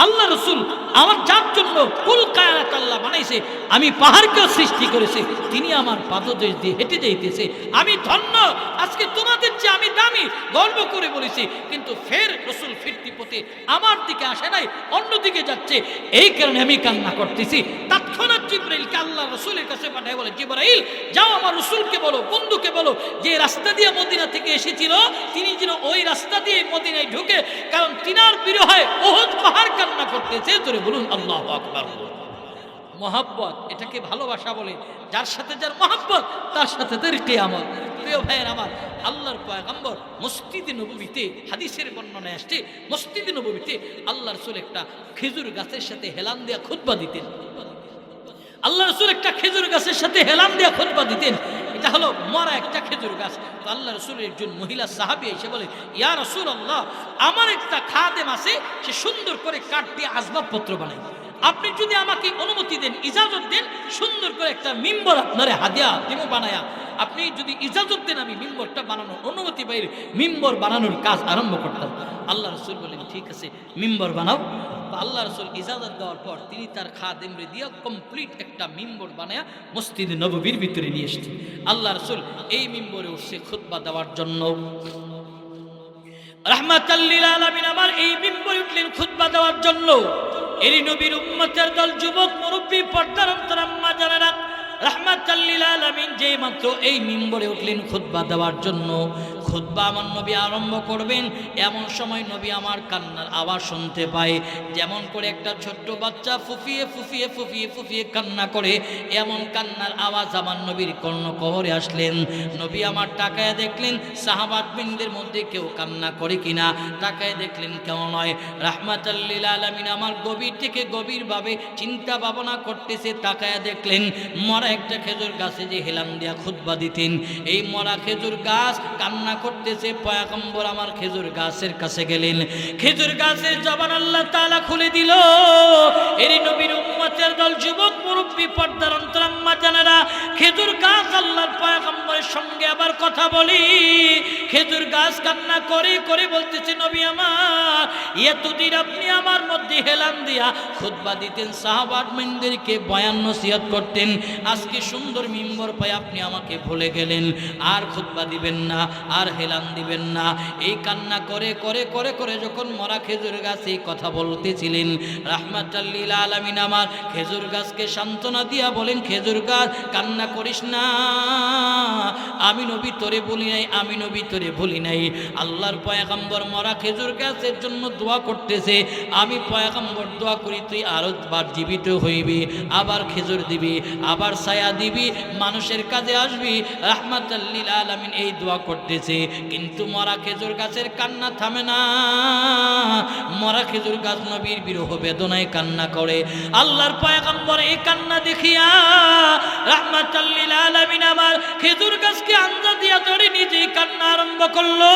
আল্লাহ রাসূল আমার যার জন্য কুল কায়নাত আল্লাহ বানাইছে, আমি পাহাড়কেও সৃষ্টি করেছে, তিনি আমার পাদদেশ দিয়ে হেঁটে যাইতেছে, আমি ধন্য। আজকে তোমাদের চেয়ে আমি দামি, গর্ব করে বলেছি। কিন্তু ফের রাসূল ফিরতি পথে আমার দিকে আসে নাই, অন্যদিকে যাচ্ছে, এই কারণে আমি কান্না করতেছি। তৎক্ষণাৎ জিবরাইলকে আল্লাহ রাসূলের কাছে পাঠায় বলে, জিবরাইল যাও আমার রাসূলকে বলো, বন্ধুকে বলো, যে রাস্তা দিয়ে মদিনা থেকে এসেছিল তিনি যেন ওই রাস্তা দিয়ে মদিনায় ঢুকে, কারণ তিনার বিরহে উহুদ পাহাড় কান্না করতেছে। জোরে বলুন আল্লাহু আকবার। মহব্বত, এটাকে ভালোবাসা বলে। যার সাথে যার মহব্বত তার সাথে তার কিয়ামত। প্রিয় ভাইয়ের আমার, আল্লাহর পয়গম্বর মসজিদে নববীতে হাদিসের বর্ণনায় আসছে, মসজিদে নববীতে আল্লাহ রাসূল একটা খেজুর গাছের সাথে হেলান দেয়া খুতবা দিতেন। আল্লাহ রাসূল একটা খেজুর গাছের সাথে হেলান দেয়া খুতবা দিতেন। এটা হলো মরা একটা খেজুর গাছ। তো আল্লাহ রাসূলের একজন মহিলা সাহাবী এসে বলে, ইয়া রাসূলুল্লাহ, আমার একটা খাদেম আছে, সে সুন্দর করে কাঠ দিয়ে আসবাবপত্র বানায়, আপনি যদি আমাকে অনুমতি দেন, ইজাজত দেন, সুন্দর করে একটা মিম্বর আপনারে হাদিয়া দিব বানায়া, আপনি যদি ইজাজত দেন আমি মিম্বরটা বানানোর অনুমতি পাইলে মিম্বর বানানোর কাজ আরম্ভ করতাম। আল্লাহ রাসূল বলেন, ঠিক আছে মিম্বর বানাও। আল্লাহ রাসূল ইজাজত দেওয়ার পর তিনি তার খাদেমরে দিয়ে কমপ্লিট একটা মিম্বর বানায়া মসজিদে নববীর ভিতরে নিয়ে এসেছেন। আল্লাহ রাসূল এই মিম্বরে উঠছে খুতবা দেওয়ার জন্য। রাহমাতাল লিল আলামিন আমার এই মিম্বরে উঠলেন খুতবা দেওয়ার জন্য। এরই নবীর উম্মতের দল, যুবক, মুরব্বী, পর্দার অন্তর আম্মা জানেরা, রাহমাতাল লিল আলামিন যেই মাত্র এই মিম্বরে উঠলেন খুতবা দেওয়ার জন্য, খুতবা আমার নবী আরম্ভ করবেন, এমন সময় নবী আমার কান্নার আওয়াজ শুনতে পায়। যেমন করে একটা ছোট্ট বাচ্চা ফুফিয়ে ফুফিয়ে ফুফিয়ে ফুফিয়ে কান্না করে, এমন কান্নার আওয়াজ আমার নবীর কর্ণকহরে আসলেন। নবী আমার তাকায় দেখলেন সাহাবাতবৃন্দের মধ্যে কেউ কান্না করে কিনা, তাকায় দেখলেন কেউ নয়। রাহমাতাল লিল আলামিন আমার গভীর থেকে গভীরভাবে চিন্তা ভাবনা করতেছে, তাকায় দেখলেন মরা একটা খেজুর গাছে যে হেলান দিয়া খুতবা দিতেন, এই মরা খেজুর গাছ কান্না করতেছে। পয়গম্বর আমার খেজুর গাছের কাছে গেলেন, খেজুর গাছের জবান আল্লাহ তাআলা খুলে দিল। এরই নবীর উম্মতের দল, যুবক, মুরব্বী, পর্দার অন্তর আম্মা জানেরা, খেজুর গাছ আল্লাহর পয়গম্বরের সঙ্গে আবার কথা বলি। খেজুর গাছ কান্না করে করে বলতেছে, নবী আমার, এতদিন আপনি আমার মধ্যে হেলান দিয়া খুতবা দিতেন, সাহাবাতদেরকে বয়ান নসিহত করতেন, আজকে সুন্দর মিম্বর পাই আপনি আমাকে ভুলে গেলেন, আর খুতবা দিবেন না, আর হেলান দিবেন না। এই কান্না করে করে করে করে যখন মরা খেজুর গাছ এই কথা বলতেছিলেন, রাহমাতাল লিল আলামিন আমার খেজুর গাছকে সান্ত্বনা দিয়া বলেন, খেজুর গাছ কান্না করিস না, আমি নবী তোরে বলি নাই, আমি নবী তোরে বলি নাই। আল্লাহর পয়গম্বর মরা খেজুর গাছের জন্য দোয়া করতেছে, আমি পয়গম্বর দোয়া করি তুই আরো বার জীবিত হইবি, আবার খেজুর দিবি, আবার ছায়া দিবি, মানুষের কাজে আসবি। রাহমাতাল লিল আলামিন এই দোয়া করতেছে, কিন্তু মরা খেজুর গাছের কান্না থামে না। মরা খেজুর গাছ নবীর বিরহ বেদনায় কান্না করে। আল্লাহর পয়গম্বর এই কান্না দেখিয়া রাহমাতাল লিল আলামিন আমার খেজুর গাছকে আঞ্জা দিয়া ধরে নিজেই কান্না আরম্ভ করলো।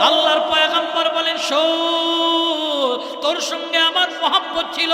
আল্লাহর পয়গম্বর বলেন, শোন, তোর সঙ্গে আমার মহব্বত ছিল।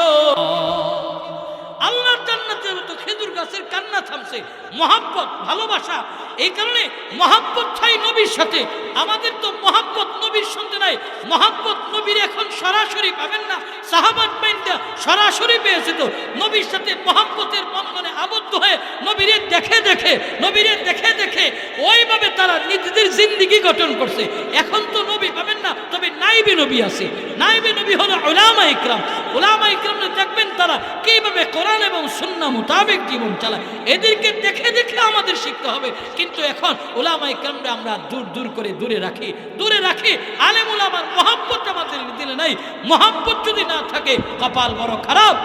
আল্লাহর জান্নাতের মতো খেজুর গাছের কান্না থামছে, মহব্বত, ভালোবাসা। এই কারণে মহব্বত চাই নবীর সাথে। আমাদের তো মহব্বত নবীর সঙ্গে নাই, মহব্বত নবীর এখন সরাসরি পাবেন না, সাহাবাত বাইন্দা সরাসরি পেয়েছে। তো নবীর সাথে মহব্বতের বন্ধনে আবদ্ধ হয়ে নবীরে দেখে দেখে, নবীরে দেখে দেখে ওইভাবে তারা নিজেদের জিন্দেগি গঠন করছে। এখন তো নবী পাবেন না, তবে নাইবে নবী আছে। নাইবে নবী হলো উলামা ইকরাম। উলামা ইকরাম দেখবেন তারা কিভাবে কোরআন এবং সুন্নাহ মোতাবেক জীবন চালায়, এদেরকে দেখে দেখে আমাদের শিখতে হবে। কিন্তু এখন উলামা ইকরামরা আমরা দূর দূর করে দূরে রাখি, দূরে রাখি। আলেম উলামার মহব্বত আমাদের দিলে নাই। মহব্বত যদি না থাকে কপাল বড় খারাপ।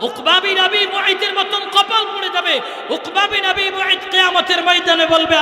উকবা বিন আবি মুআইতের মতন কপাল পড়ে যাবে। উকবা বিন আবি মুআইত কিয়ামতের ময়দানে বলবে,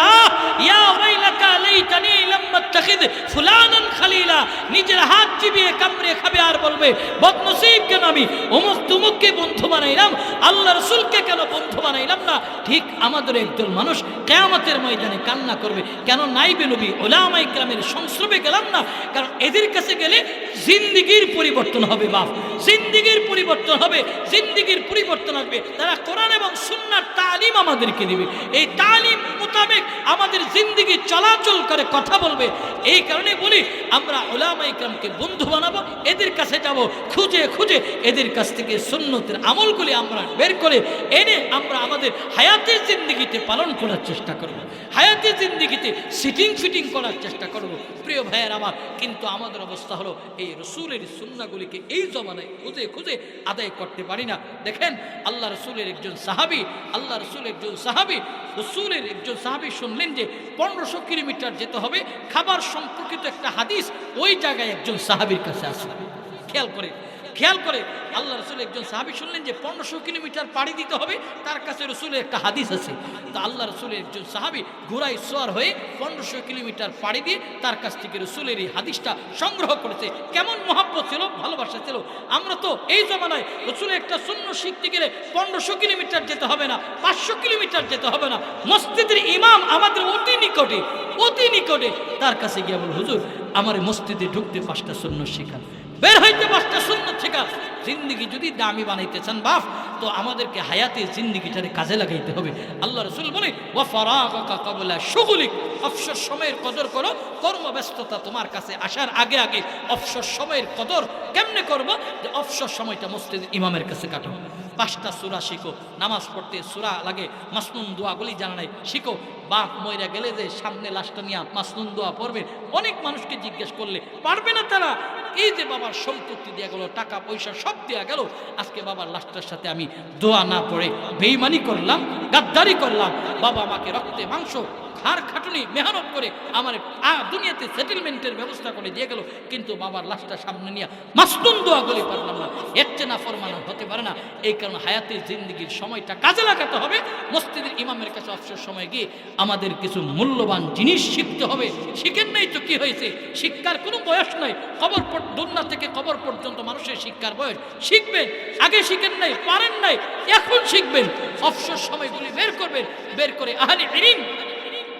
ইয়া ওয়াইলাকা লাইতানি লাম আত্তাখিদ ফুলানান খলিলা। নিজের হাত চিবিয়ে কামড়ে খাবে আর বলবে, বদনসিব কেন আমি অমুক তুমুককে বন্ধু বানাইলাম, আল্লাহ রাসূলকে কেন বন্ধু বানাইলাম না। ঠিক আমাদের একদল মানুষ কিয়ামতের ময়দানে কান্না করবে, কেন নাইবে নবী উলামায়ে কেরামের সংস্রবে গেলাম না। কারণ এদের কাছে গেলে জিন্দেগির পরিবর্তন হবে। বাপ, জিন্দেগির পরিবর্তন হবে, জিন্দেগির পরিবর্তন আসবে। তারা কোরআন এবং সুন্নাহর তালিম আমাদেরকে দিবে। এই তালিম মোতাবেক আমাদের জিন্দেগি চলাচল করে কথা বলবে। এই কারণে বলি, আমরা উলামায়ে কেরামকে বন্ধু বানাবো, এদের কাছে যাব, খুঁজে খুঁজে এদের কাছ থেকে সুন্নতের আমলগুলি আমরা বের করে এনে আমরা আমাদের হায়াতে জিন্দেগিতে পালন করার চেষ্টা করব, হায়াতে জিন্দেগিতে সিটিং ফিটিং করার চেষ্টা করব। প্রিয় ভাইয়ের আমার, কিন্তু আমাদের অবস্থা হলো এই রসুলের সুন্নাহগুলিকে এই জমানায় খুঁজে খুঁজে আদায় করতে পারি না। দেখেন, আল্লাহ রসুলের একজন সাহাবী, আল্লাহ রসুলের একজন সাহাবী, রসুলের একজন সাহাবী শুনলেন যে 1500 কিলোমিটার যেতে হবে, খাবার সম্পর্কিত একটা হাদিস ওই জায়গায় একজন সাহাবীর কাছে আসে। খেয়াল করে আল্লাহ রসুল একজন সাহাবী শুনলেন যে 1500 কিলোমিটার পাড়ি দিতে হবে, তার কাছে রসুলের একটা হাদিস আছে। তো আল্লাহ রসুলের একজন সাহাবী ঘোড়ায় সওয়ার হয়ে 1500 কিলোমিটার পাড়ি দিয়ে তার কাছ থেকে রসুলের এই হাদিসটা সংগ্রহ করেছে। কেমন মহব্বত ছিল, ভালোবাসা ছিল। আমরা তো এই জমানায় রসুলের একটা সুন্নাহ শিখতে গেলে 1500 কিলোমিটার যেতে হবে না, 500 কিলোমিটার যেতে হবে না। মসজিদের ইমাম আমাদের অতি নিকটে, তার কাছে গিয়ে বল, হুজুর আমার মসজিদে ঢুকতে 5টা সুন্নাহ শেখান, বের হইতে 5টা সুন্নাত শেখা। জিন্দেগি যদি দামি বানাইতে চান বাপ, তো আমাদেরকে হায়াতে জিন্দেগিটারে কাজে লাগাইতে হবে। আল্লাহ রাসূল বলে, ওয়া ফারাগাকা ক্বাবলা শুগলিক, অবসর সময়ের কদর করো। কর্মব্যস্ততা তোমার কাছে আসার আগে আগে অবসর সময়ের কদর কেমনে করবো? যে অবসর সময়টা মসজিদের ইমামের কাছে কাটো। 5টা সূরা শিখো, নামাজ পড়তে সূরা লাগে, মাসনুন দোয়াগুলি জানা নাই, শিখো। বাপ মইরা গেলে যে সামনে লাশটা নিয়ে মাসনুন দোয়া পড়বে, অনেক মানুষকে জিজ্ঞেস করলে পারবে না তারা। এই যে বাবার সম্পত্তি দেয়া গেল, টাকা পয়সা সব দেয়া গেল, আজকে বাবার লাশটার সাথে আমি দোয়া না পড়ে বেঈমানি করলাম, গাদ্দারি করলাম, বাবা আমাকে রক্তে মাংস হাড় খাটুনি মেহনত করে আমার দুনিয়াতে সেটেলমেন্টের ব্যবস্থা করে দিয়ে গেল, কিন্তু বাবার লাশটা সামনে নিয়ে মাসনুন দোয়া বলে পারলাম না। এর চেয়ে নাফরমান হতে পারে না। এই কারণে হায়াতে জিন্দেগির সময়টা কাজে লাগাতে হবে। মসজিদের ইমামের কাছে অবসর সময় গিয়ে আমাদের কিছু মূল্যবান জিনিস শিখতে হবে। শিখেন নাই তো কি হয়েছে? শিক্ষার কোনো বয়স নাই। দুনিয়া থেকে কবর পর্যন্ত মানুষের শিক্ষার বয়স। শিখবেন, আগে শিখেন নাই, পারেন নাই, এখন শিখবেন। অবসর সময়গুলি বের করবেন, বের করে আহলে ইলম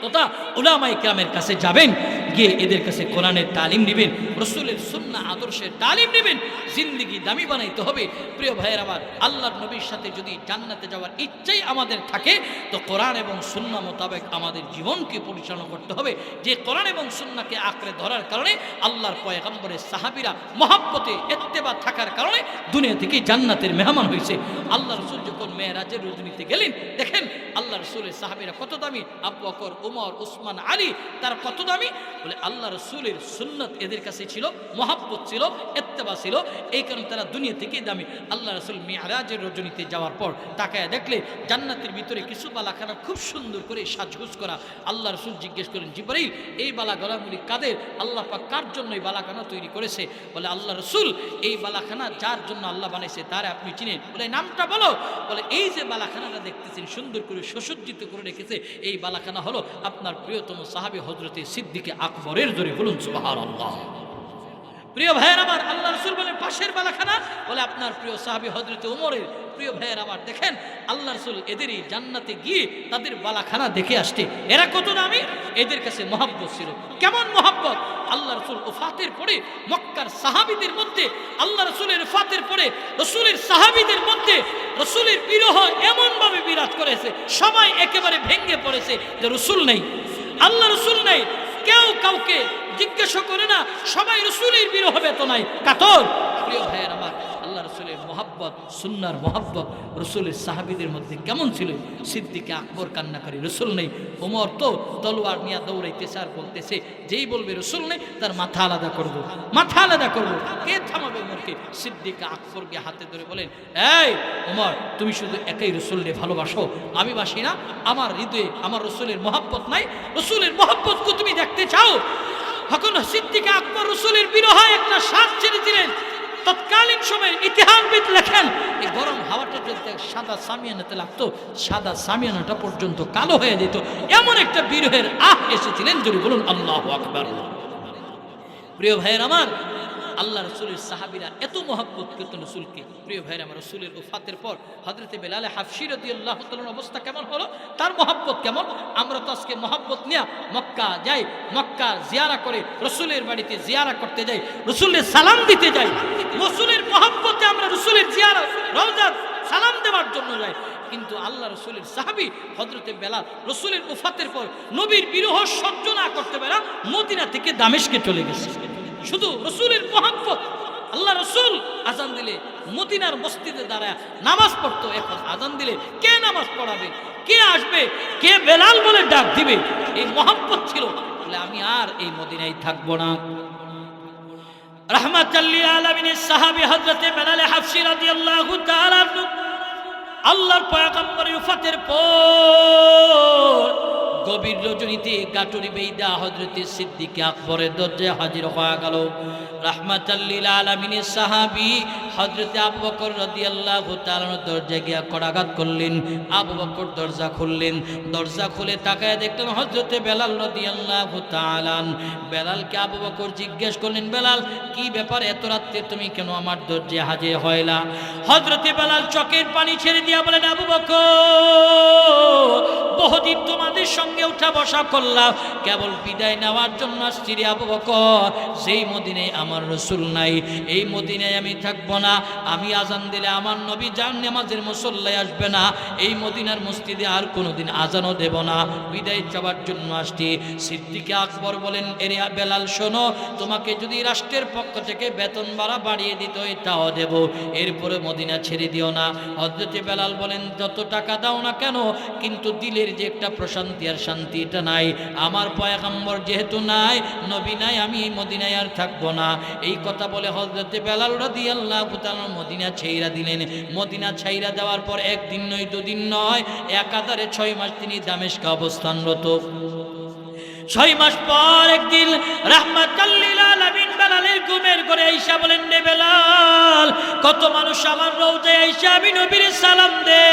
তথা উলামায়ে কেরামের কাছে যাবেন, গিয়ে এদের কাছে কোরআনের তালিম নেবেন, রসুলের সুন্নাহ আদর্শের তালিম নেবেন। জিন্দেগি দামি বানাইতে হবে। প্রিয় ভাইয়ের আমার, আল্লাহর নবীর সাথে যদি জান্নাতে যাওয়ার ইচ্ছাই আমাদের থাকে, তো কোরআন এবং সুন্নাহ মোতাবেক আমাদের জীবনকে পরিচালনা করতে হবে। যে কোরআন এবং সুন্নাহকে আঁকড়ে ধরার কারণে আল্লাহর পয়গম্বরের সাহাবীরা মহব্বতে ইত্তেবা থাকার কারণে দুনিয়া থেকে জান্নাতের মেহমান হয়েছে। আল্লাহ রসুল যখন মেরাজের রজনীতে গেলেন, দেখেন আল্লাহ রসুলের সাহাবীরা কত দামি। আবু বকর, উমর, উসমান, আলী, তারা কত দামি। বলে আল্লাহ রসুলের সুন্নাত এদের কাছে ছিল, মহব্বত ছিল, ইত্তেবা ছিল, এই কারণে তারা দুনিয়া থেকেই দামি। আল্লাহ রসুল মেরাজের রজনীতে যাওয়ার পর তাকায় দেখলে জান্নাতের ভিতরে কিছু বালাখানা খুব সুন্দর করে সাজগোজ করা। আল্লাহ রসুল জিজ্ঞেস করেন, জিবরাইল, এই বালা গলাগুলি কাদের? আল্লাহ পাক কার জন্য এই বালাখানা তৈরি করেছে? বলে আল্লাহ রসুল, এই বালাখানা যার জন্য আল্লাহ বানাইছে তারে আপনি চিনেন? বলে নামটা বলো। বলে এই যে বালাখানাটা দেখতেছেন সুন্দর করে সুসজ্জিত করে রেখেছে, এই বালাখানা হলো আপনার প্রিয়তম সাহাবী হযরতে সিদ্দিকে আকবরের। জোরে বলুন সুবহানাল্লাহ। প্রিয় ভাইয়ের আমার, আল্লাহ রাসূল বলে পাশের বালাখানা? বলে আপনার প্রিয় সাহাবী হযরতে ওমরের। প্রিয় ভাইয়ের আমার, দেখেন আল্লাহ রাসূল এদেরই জান্নাতে গিয়ে তাদের বালাখানা দেখে আসতে। এরা কত দামি, এদের কাছে মহব্বত ছিল। কেমন মহব্বত! আল্লাহ রাসূল ওফাতের পরে মক্কার সাহাবীদের মধ্যে, আল্লাহ রাসূলের ওফাতের পরে রাসূলের সাহাবীদের মধ্যে রাসূলের বিরহ এমন ভাবে বিরাজ করেছে, সবাই একেবারে ভেঙে পড়েছে যে রাসূল নেই, আল্লাহ রাসূল নেই। কেউ কাউকে জিজ্ঞাসা করে না, সবাই রাসূলের বিরহ বেদনায় কাতর। প্রিয় ভাইয়ের আমার, আল্লাহ রাসূলের মহব্বত, সুন্নাহর মহব্বত রাসূলের সাহাবীদের মধ্যে কেমন ছিল! সিদ্দিকে আকবর কান্নাকারী, রাসূল নেই। ওমর তো তলোয়ার নিয়ে দৌড়াইতেছে আর বলতেছে, যেই বলবে রাসূল নেই তার মাথা আলাদা করব, মাথা আলাদা করব। কে থামাবে ওমরকে? সিদ্দিকে আকবরকে হাতে ধরে বলেন, এই ওমর, তুমি শুধু একাই রাসূলকে ভালোবাসো, আমি বাসি না? আমার হৃদয়ে আমার রাসূলের মহব্বত নাই? রাসূলের মহব্বতকে তুমি দেখতে চাও? এখন সিদ্দিকে আকবর রাসূলের বিরহে একটা শ্বাস ছেড়েছিলেন। তৎকালীন সময়ের ইতিহাসবিদ লেখেন এই গরম হাওয়াটা যদি সাদা সামিয়ানাতে লাগতো, সাদা সামিয়ানাটা পর্যন্ত কালো হয়ে যেত, এমন একটা বিরহের এসেছিলেন। যদি বলুন আল্লাহু আকবার। প্রিয় ভাইয়ের আমার, আল্লাহ রসুলের সাহাবীরা এত মহব্বত করতেন রসুলকে। প্রিয় ভাইয়ের আমার, রসুলের ওফাতের পর হযরতে বেলাল হাফসী রাদিয়াল্লাহু তাআলার অবস্থা কেমন হলো, তার মহব্বত কেমন। আমরা তো আজকে মহব্বত নিয়ে মক্কা যাই, মক্কা জিয়ারা করে রসুলের বাড়িতে জিয়ারা করতে যাই, রসুলের সালাম দিতে যাই, রসুলের মহব্বতে আমরা রসুলের জিয়ারা রওজা সালাম দেওয়ার জন্য যাই। কিন্তু আল্লাহ রসুলের সাহাবী হযরতে বেলাল রসুলের ওফাতের পর নবীর বিরহ সহ্য না করতে পারা মদিনা থেকে দামেস্কে চলে গেছে। শুধু রসুলের মহব্বত। আল্লাহ রসুল আজান দিলে মদিনার মসজিদে দাঁড়ায় নামাজ পড়তো। এখন আজান দিলে কে নামাজ পড়াবে, কে আসবে, কে বেলাল বলে ডাক দিবে, এই মহব্বত ছিল। বলে আমি আর এই মদিনায় থাকবো না। রাহমাতাল লিল আলামিনের সাহাবী হযরতে বেলাল হাফসী রাদিয়াল্লাহু তাআলা আনহু আল্লাহর পয়গম্বরের ওফাতের পর গভীর রজনীতে গাটুরি বেইদা হযরতে সিদ্দিক আকবরের দরজায় হাজির হয়ে গেল। রাহমাতাল লিল আলামিনের সাহাবী হযরতে আবু বকর রাদিয়াল্লাহু তাআলা দরজায় গিয়ে কড়াঘাত করলেন। আবু বকর দরজা খুললেন। দরজা খুলে তাকায় দেখলেন হযরতে বেলাল রাদিয়াল্লাহু তাআলা। বেলালকে আবু বকর জিজ্ঞেস করলেন, বেলাল কি ব্যাপার, এত রাতে তুমি কেন আমার দরজায় হাজির হইলা? হযরতে বেলাল চোখের পানি ছেড়ে দিয়া বলেন, আবু বকর বহুদিন তোমাদের সঙ্গে উঠা বসা করলাম, কেবল বিদায় নেওয়ার জন্য আসছি রে আবু বকর। যেই মদিনায় আমার রসুল নাই, এই মদিনায় আমি থাকবো না। আমি আজান দিলে আমার নবী যান নামাজের মুসল্লায় আসবে না। এই মদিনার মসজিদে আর কোনোদিন আজানও দেব না। বিদায় চাওয়ার জন্য আসছি। সিদ্দিক আকবর বলেন, এরে বেলাল শোনো, তোমাকে যদি রাষ্ট্রের পক্ষ থেকে বেতন ভাড়া বাড়িয়ে দিত তাও দেব, এরপরে মদিনা ছেড়ে দিও না। হযরতে বেলাল বলেন, যত টাকা দাও না কেন, কিন্তু দিলের যে একটা প্রশান্তি আর শান্তি এটা নাই। আমার পয়গম্বর যেহেতু নাই, নবী নাই, আমি এই মদিনায় আর থাকবো না। এই কথা বলে হযরতে বেলাল রাদিয়াল্লাহু তাআলা মদিনা ছাইরা দিলেন। মদিনা ছাইরা দেওয়ার পর একদিন নয়, দুদিন নয়, একাধারে 6 মাস তিনি দামেস্কে অবস্থানরত। 6 মাস পর একদিন রাহমাতাল লিল আলামিন বেলালের ঘুমের ঘরে আইসা বলেন, রে বেলাল, কত মানুষ আমার রওজায় আইসা আমি নবীর সালাম দে,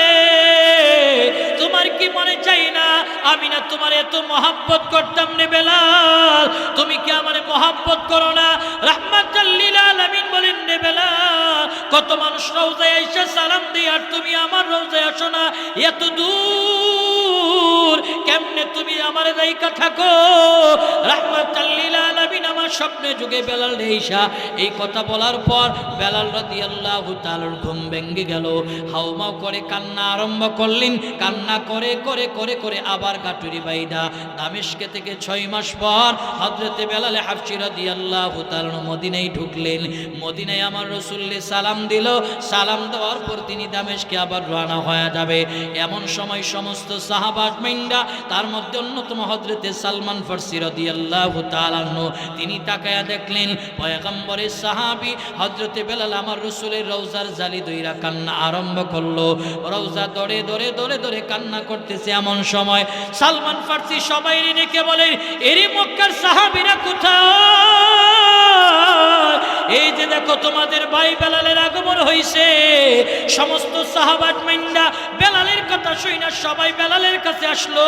তোমার কি মনে চাই না আমি না তোমার এত মহব্বত করতাম? রে বেলাল, তুমি কি আমারে মহব্বত করো না? রাহমাতাল লিল আলামিন বলেন, রে বেলাল, কত মানুষ রওজায় আইসা সালাম দেয় আর তুমি আমার রওজায় আসো না, এত দূর কেমনে তুমি আমারে রাইখা থাকো? রাহমাতাল লিল আলামিন আমার স্বপ্নে যুগে বেলাল রেইসা এই কথা বলার পর বেলাল রাদিয়াল্লাহু তাআলার ঘুম ভেঙে গেল। হাউমাউ করে কান্না আরম্ভ করলেন। কান্না করে করে করে করে আবার গাটুরি বাইদা দামেস্কে থেকে 6 মাস পর হযরতে বেলাল হাফসী রাদিয়াল্লাহু তাআলা মদিনায় ঢুকলেন। মদিনায় আমার রাসূলকে সালাম দিল। সালাম দেওয়ার পর তিনি দামেস্কে আবার রওনা হয়ে যাবে। এমন সময় সমস্ত সাহাবা আজমাইনরা, তার মধ্যে অন্যতম হযরতে সালমান ফারসি রাদিয়াল্লাহু তাআলা তিনি তাকায়া দেখলেন পয়গম্বরের সাহাবী হযরতে বেলাল আমার রাসূলের রওজার জালি দইরা কান্না আরম্ভ করলো। রওজা দরে দরে দরে দরে কান্না করতেছে। এমন সময় সালমান ফারসি সবাই ডেকে বলে, এরি মক্কার সাহাবীরা কোথায়? এই যে দেখো তোমাদের ভাই বেলালের আগমন হইছে। সমস্ত সাহাবা আজমাইনরা বেলালের কথা শুনে সবাই বেলালের কাছে আসলো।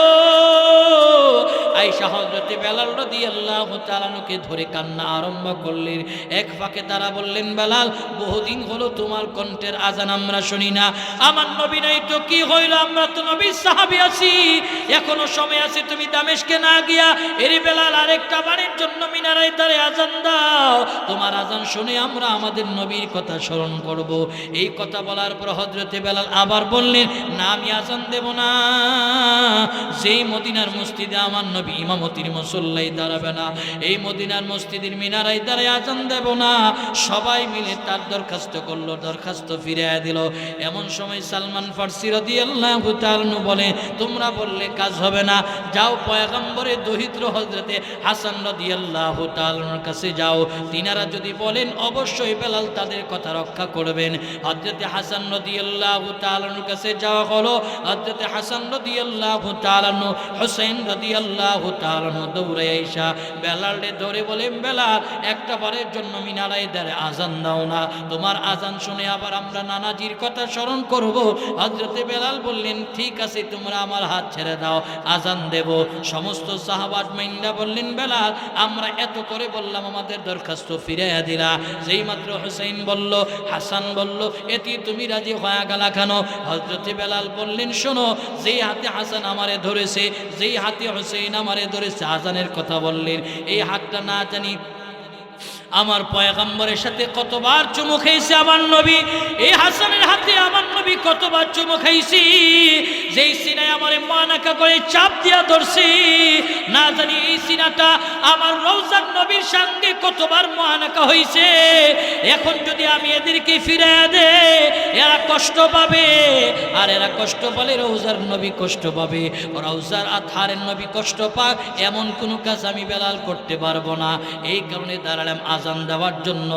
আয়েশা হযরতে বেলাল রাদিয়াল্লাহু তাআলাকে ধরে কান্না আরম্ভ করলেন। এক ফাঁকে তারা বললেন, বেলাল, বহুদিন হলো তোমার কণ্ঠের আজান আমরা শুনি না। আমার নবী নাই তো কি হইল? আমরা তো নবীর সাহাবী আছি, এখনো সময় আছে, তুমি দামেস্কে না গিয়া এরি বেলাল আরেকটা বারের জন্য মিনারায় দাঁড়িয়ে আজান দাও। তোমার আজান শুনে আমরা আমাদের নবীর কথা স্মরণ করব। এই কথা বলার পর হযরতে বেলাল আবার বললেন, না, আমি আজান দেব না। যেই মদিনার মসজিদে আমার নবী ইমামতির মুসল্লায় দাঁড়াবে না, এই মদিনার মসজিদের মিনারায় দাঁড়িয়ে আজান দেব না। সবাই মিলে তার দরখাস্ত করলো, দরখাস্ত ফিরিয়ে দিল। এমন সময় সালমান ফারসি রাদিয়াল্লাহু তাআলা বলে, তোমরা বললে কাজ হবে না, যাও পয়গম্বরের দহিত্র হযরতে হাসান রাদিয়াল্লাহু তাআলার কাছে যাও। তিনারা যদি বলে বলেন অবশ্যই বেলাল তাদের কথা রক্ষা করবেন। হযরত হাসান রাদিয়াল্লাহু তাআলার কাছে যাওয়া হলো। হযরত হাসান রাদিয়াল্লাহু তাআলা হুসাইন রাদিয়াল্লাহু তাআলা দৌড়ে আইসা বেলালকে ধরে বলেন, বেলাল একটা বারের জন্য মিনারায় দাঁড়ে আজান দাও না, তোমার আজান শুনে আবার আমরা নানাজির কথা স্মরণ করব। হযরত বেলাল বললেন, ঠিক আছে, তোমরা আমার হাত ছেড়ে দাও, আজান দেব। সমস্ত সাহাবা মাইন্দা বললেন, বেলাল আমরা এত করে বললাম, আমাদের দরখাস্ত ফিরাইয়া দিলা। যেই মাত্র হুসাইন বলল, হাসান বলল, এটি তুমি রাজি হয়ে গেলা কেন? হযরত বেলাল বললেন, শোনো, যেই হাতে হাসান আমারে ধরেছে, যেই হাতে হুসাইন আমারে ধরেছে, আজানের কথা বললেন, এই হাতটা না জানি আমার পয়গম্বরের সাথে কতবার চুমু খেয়েছে আমার নবী, এই হাসানের হাতে আমার নবী কতবার চুমু খাইছি, যেই সিনায় আমার মানাকা করে চাপ দিয়া ধরছি, না জানি এই সিনাটা আমার রওজার নবীর সঙ্গে কতবার মানাকা হইছে। এখন যদি আমি এদেরকে ফিরিয়ে দে, এরা কষ্ট পাবে, আর এরা কষ্ট পেলে রওজার নবী কষ্ট পাবে, রওজার আথারের নবী কষ্ট পাক, এমন কোনো কাজ আমি বেলাল করতে পারবো না। এই কারণে দাঁড়ালাম আজান দেওয়ার জন্য।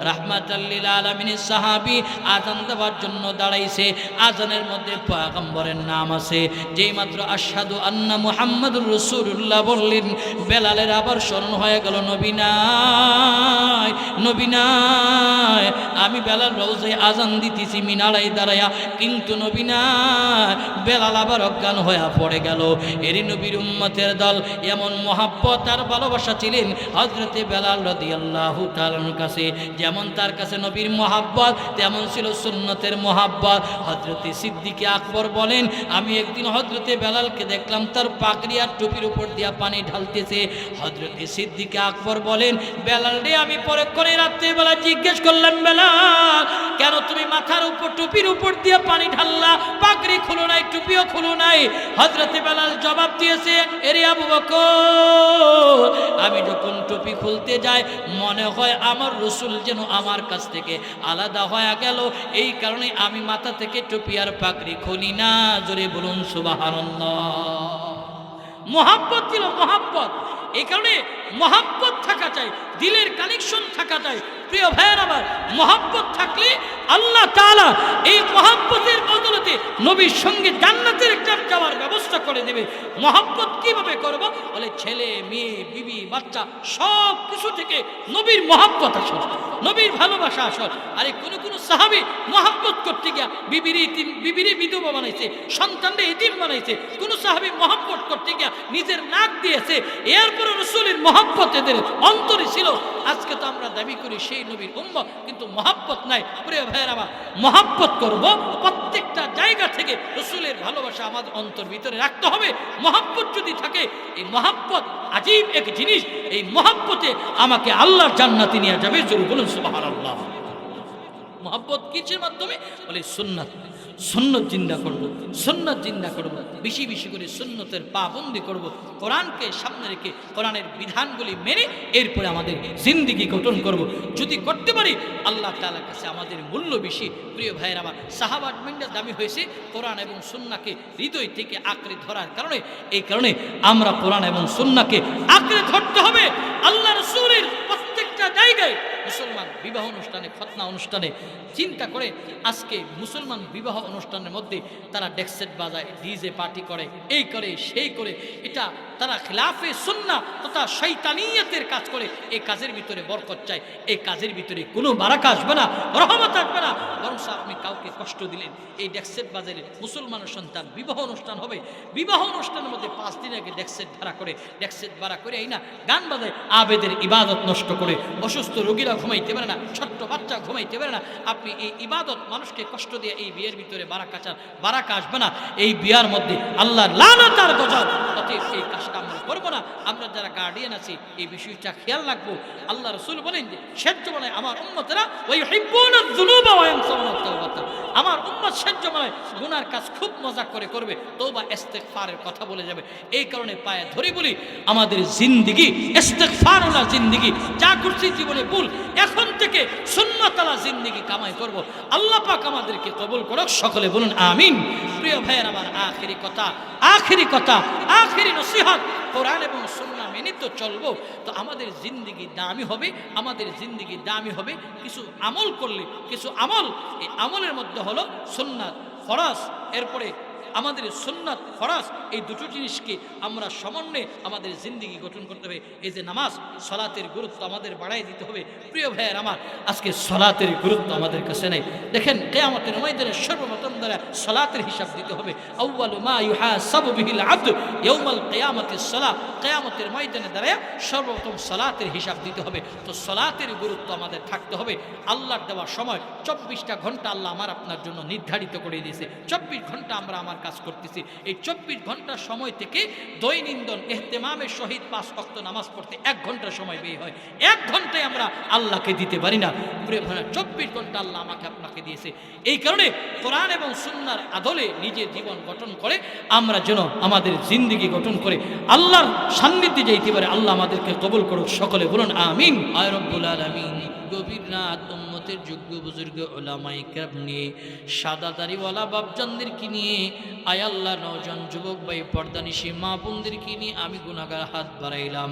রাহমাতাল লিল আলামিনের সাহাবী আজান দেওয়ার জন্য দাঁড়াইছে। আজানের মধ্যে পয়গম্বরের নাম আছে। যেই মাত্র আশহাদু আন্না মুহাম্মাদুর রাসূলুল্লাহ বললেন, বেলালের আবার স্মরণ হয়ে গেল, নবী নাই, নবী নাই। আমি বেলাল রওজায় আজান দিতেছি মিনারায় দাঁড়ায়া, কিন্তু নবী নাই। বেলাল আবার অজ্ঞান হয়ে পড়ে গেল। এরই নবীর উম্মতের দল এমন মহাব্বত আর ভালোবাসা ছিলেন হযরতে বেলাল রাদিয়াল্লাহু তাআলার কাছে। যেমন তার কাছে নবীর মহাব্বত, তেমন ছিল সুন্নতের মহাব্বত। হযরতে সিদ্দিক আকবর বলেন, আমি একদিন হযরতে বেলালকে দেখলাম তার পাগড়ি আর টুপির উপর দিয়া পানি ঢালতেছে। হযরতে সিদ্দিক আকবর বলেন, বেলাল রে, আমি পরে করে রাত্রিবেলা জিজ্ঞেস করলাম, বেলাল কেন তুমি মাথার উপর টুপির উপর দিয়ে পানি ঢাললা, পাগড়ি খুলো নাই, টুপিও খুলো নাই? হযরতে বেলাল জবাব দিয়েছে, এরে আবু বকর, আমি যখন টুপি খুলতে যাই মনে হয় আমার রাসূল যেন আমার কাছ থেকে আলাদা হয়ে গেল, এই কারণে আমি মাথা থেকে টুপি আর পাগড়ি খুলি না। জোরে বলুন সুবহানাল্লাহ। মহাব্বত ছিল, মহাব্বত। এই কারণে মহাব্বত থাকা চাই, দিলের কানেকশন থাকা চাই। প্রিয় ভাইয়ের আমার, মহাব্বত থাকলে আল্লাহ তাআলা এই মহাব্বতের বদলতে নবীর সঙ্গে জান্নাতের একটা যাওয়ার ব্যবস্থা করে দেবে। মহাব্বত কিভাবে করব? বলে ছেলে মেয়ে বিবি বাচ্চা সব কিছু থেকে নবীর মহাব্বত আসল, নবীর ভালোবাসা আসল। আরে কোনো সাহাবী মহাব্বত করতে গিয়া বিবিরে বিধবা বানাইছে, সন্তানরে এতিম বানাইছে। কোন সাহাবী মহাব্বত করতে গিয়া নিজের নাক দিয়েছে। এরপর রাসূলের মহাব্বত এদের অন্তরে ছিল। আজকে তো আমরা দাবি করি সেই নবীর উম্মত, কিন্তু মহাব্বত নাই। প্রিয় ভাইয়ের আমার, মহাব্বত করব, প্রত্যেকটা জায়গা থেকে রাসূলের ভালোবাসা আমাদের অন্তর ভিতরে রাখতে হবে। মহাব্বত যদি থাকে, এই মহাব্বত আজীব এক জিনিস, এই মহাব্বতে আমাকে আল্লাহর জান্নাতে নিয়ে যাবে। জোরে বলুন সুবহানাল্লাহ। মহাব্বত কিসের মাধ্যমে? বলে সুন্নাত। সুন্নত জিন্দা করব, সুন্নত জিন্দা করব, বেশি বেশি করে সুন্নতের পাবন্দি করব, কোরআনকে সামনে রেখে কোরআনের বিধানগুলি মেনে এরপরে আমাদের জিন্দেগি গঠন করব। যদি করতে পারি, আল্লাহ তাআলার কাছে আমাদের মূল্য বেশি। প্রিয় ভাইয়ের আমার, সাহাবাত মিন্ডা দামি হয়েছে কোরআন এবং সুন্নাহকে হৃদয় থেকে আঁকড়ে ধরার কারণে। এই কারণে আমরা কোরআন এবং সুন্নাহকে আঁকড়ে ধরতে হবে। আল্লাহ রাসূলের প্রত্যেকটা জায়গায় মুসলমান বিবাহ অনুষ্ঠানে, খতনা অনুষ্ঠানে চিন্তা করে, আজকে মুসলমান বিবাহ অনুষ্ঠানের মধ্যে তারা ডেক্সেট বাজায়, ডিজে পার্টি করে, এই করে সেই করে, এটা তারা খিলাফে সুন্নাহ তথা শয়তানিয়তের কাজ করে। এই কাজের ভিতরে বরকত চাই, এই কাজের ভিতরে কোনো বারাকা আসবে না, রহমত আসবে না। বরং আপনি কাউকে কষ্ট দিলেন। এই ডেক্সেট বাজারে মুসলমানের সন্তান বিবাহ অনুষ্ঠান হবে, বিবাহ অনুষ্ঠানের মধ্যে 5 দিন আগে ডেক্সেট ভাড়া করে, ডেক্সেট ভাড়া করে এই না গান বাজায়, আবেদের ইবাদত নষ্ট করে। অসুস্থ রোগীরা ঘুমাইতে পারে না, ছোট্ট বাচ্চা ঘুমাইতে পারে না। আপনি এই ইবাদত মানুষকে কষ্ট দিয়ে এই বিয়ের ভিতরে বারাকা চান, বারাকা আসবে না। এই বিয়ার মধ্যে আল্লাহর লানত আর গজব। অতএব এই কাজটা আমরা করবো না। আমরা যারা গার্ডিয়ান আছি এই বিষয়টা খেয়াল রাখবো। আল্লাহ রাসূল বলেন যে সেজ্জ বলে আমার উম্মতেরা ওই হিব্বুনাজ যুনুবা ওয়া ইয়ানসাউনা তাওবাতা, আমার উম্মত সেজ্জ বলে গুনার কাজ খুব মজা করে করবে, তওবা ইস্তিগফারের কথা বলে যাবে। এই কারণে পায়ে ধরে বলি, আমাদের জিন্দেগি ইস্তিগফারওয়ালা জিন্দেগি, যা করছি জীবনে ভুল, এখন থেকে সুন্নাতওয়ালা জিন্দেগি কামাই করব। আল্লাহ পাক আমাদেরকে কবুল করুক, সকলে বলুন আমিন। প্রিয় ভাইয়ের আমার, আখেরি কথা, আখেরি কথা, আখেরি নসিহত, কোরআন এবং সুন্নাহ মেনে তো চলবো, তো আমাদের জিন্দেগি দামি হবে, আমাদের জিন্দেগি দামি হবে কিছু আমল করলে। কিছু আমল, এই আমলের মধ্যে হলো সুন্নাত ফরজ, এরপরে আমাদের সুন্নাত ফরজ, এই দুটো জিনিসকে আমরা সমন্বয়ে আমাদের জিন্দেগি গঠন করতে হবে। এই যে নামাজ, সালাতের গুরুত্ব আমাদের বাড়াই দিতে হবে। প্রিয় ভাইয়ের আমার, আজকে সালাতের গুরুত্ব আমাদের কাছে নেই। দেখেন কিয়ামতের ময়দানে সর্বপ্রথম দ্বারা সালাতের হিসাব দিতে হবে। আউয়ালু মা ইউহাসাবু বিহিল আবদু ইয়াউমাল কিয়ামাতিস সালাত, কিয়ামতের ময়দানে দাঁড়ায় সর্বপ্রথম সালাতের হিসাব দিতে হবে। তো সালাতের গুরুত্ব আমাদের থাকতে হবে। আল্লাহর দেওয়া সময় 24টা ঘন্টা আল্লাহ আমার আপনার জন্য নির্ধারিত করে দিয়েছে। 24 ঘন্টা আমরা আমার কাজ করতেছি। এই 24 ঘন্টার সময় থেকে দৈনন্দিন ইহতিমামের সহিত 5 ওয়াক্ত নামাজ পড়তে 1 ঘন্টা সময় ব্যয় হয়। 1 ঘন্টায় আমরা আল্লাহকে দিতে পারি না। প্রিয় ভাই, 24 ঘন্টা আল্লাহ আমাকে আপনাকে দিয়েছে। এই কারণে কোরআন এবং সুন্নাহর আদলে নিজের জীবন গঠন করে আমরা যেন আমাদের জিন্দেগি গঠন করে আল্লাহর সান্নিধ্যে যাইতে পারে। আল্লাহ আমাদেরকে কবুল করুক, সকলে বলুন আমিন। আয় রব্বুল আলামিন। গভীর রাত উম্মতের যোগ্য বুজুর্গ ওলামায়ে কেরাম নিয়ে, সাদা দাড়িওয়ালা বাপজানদেরকে নিয়ে, আয় আল্লাহ নওজোয়ান যুবক ভাই পর্দানিশী মা বোনদেরকে নিয়ে আমি গুনাহগার হাত বাড়াইলাম।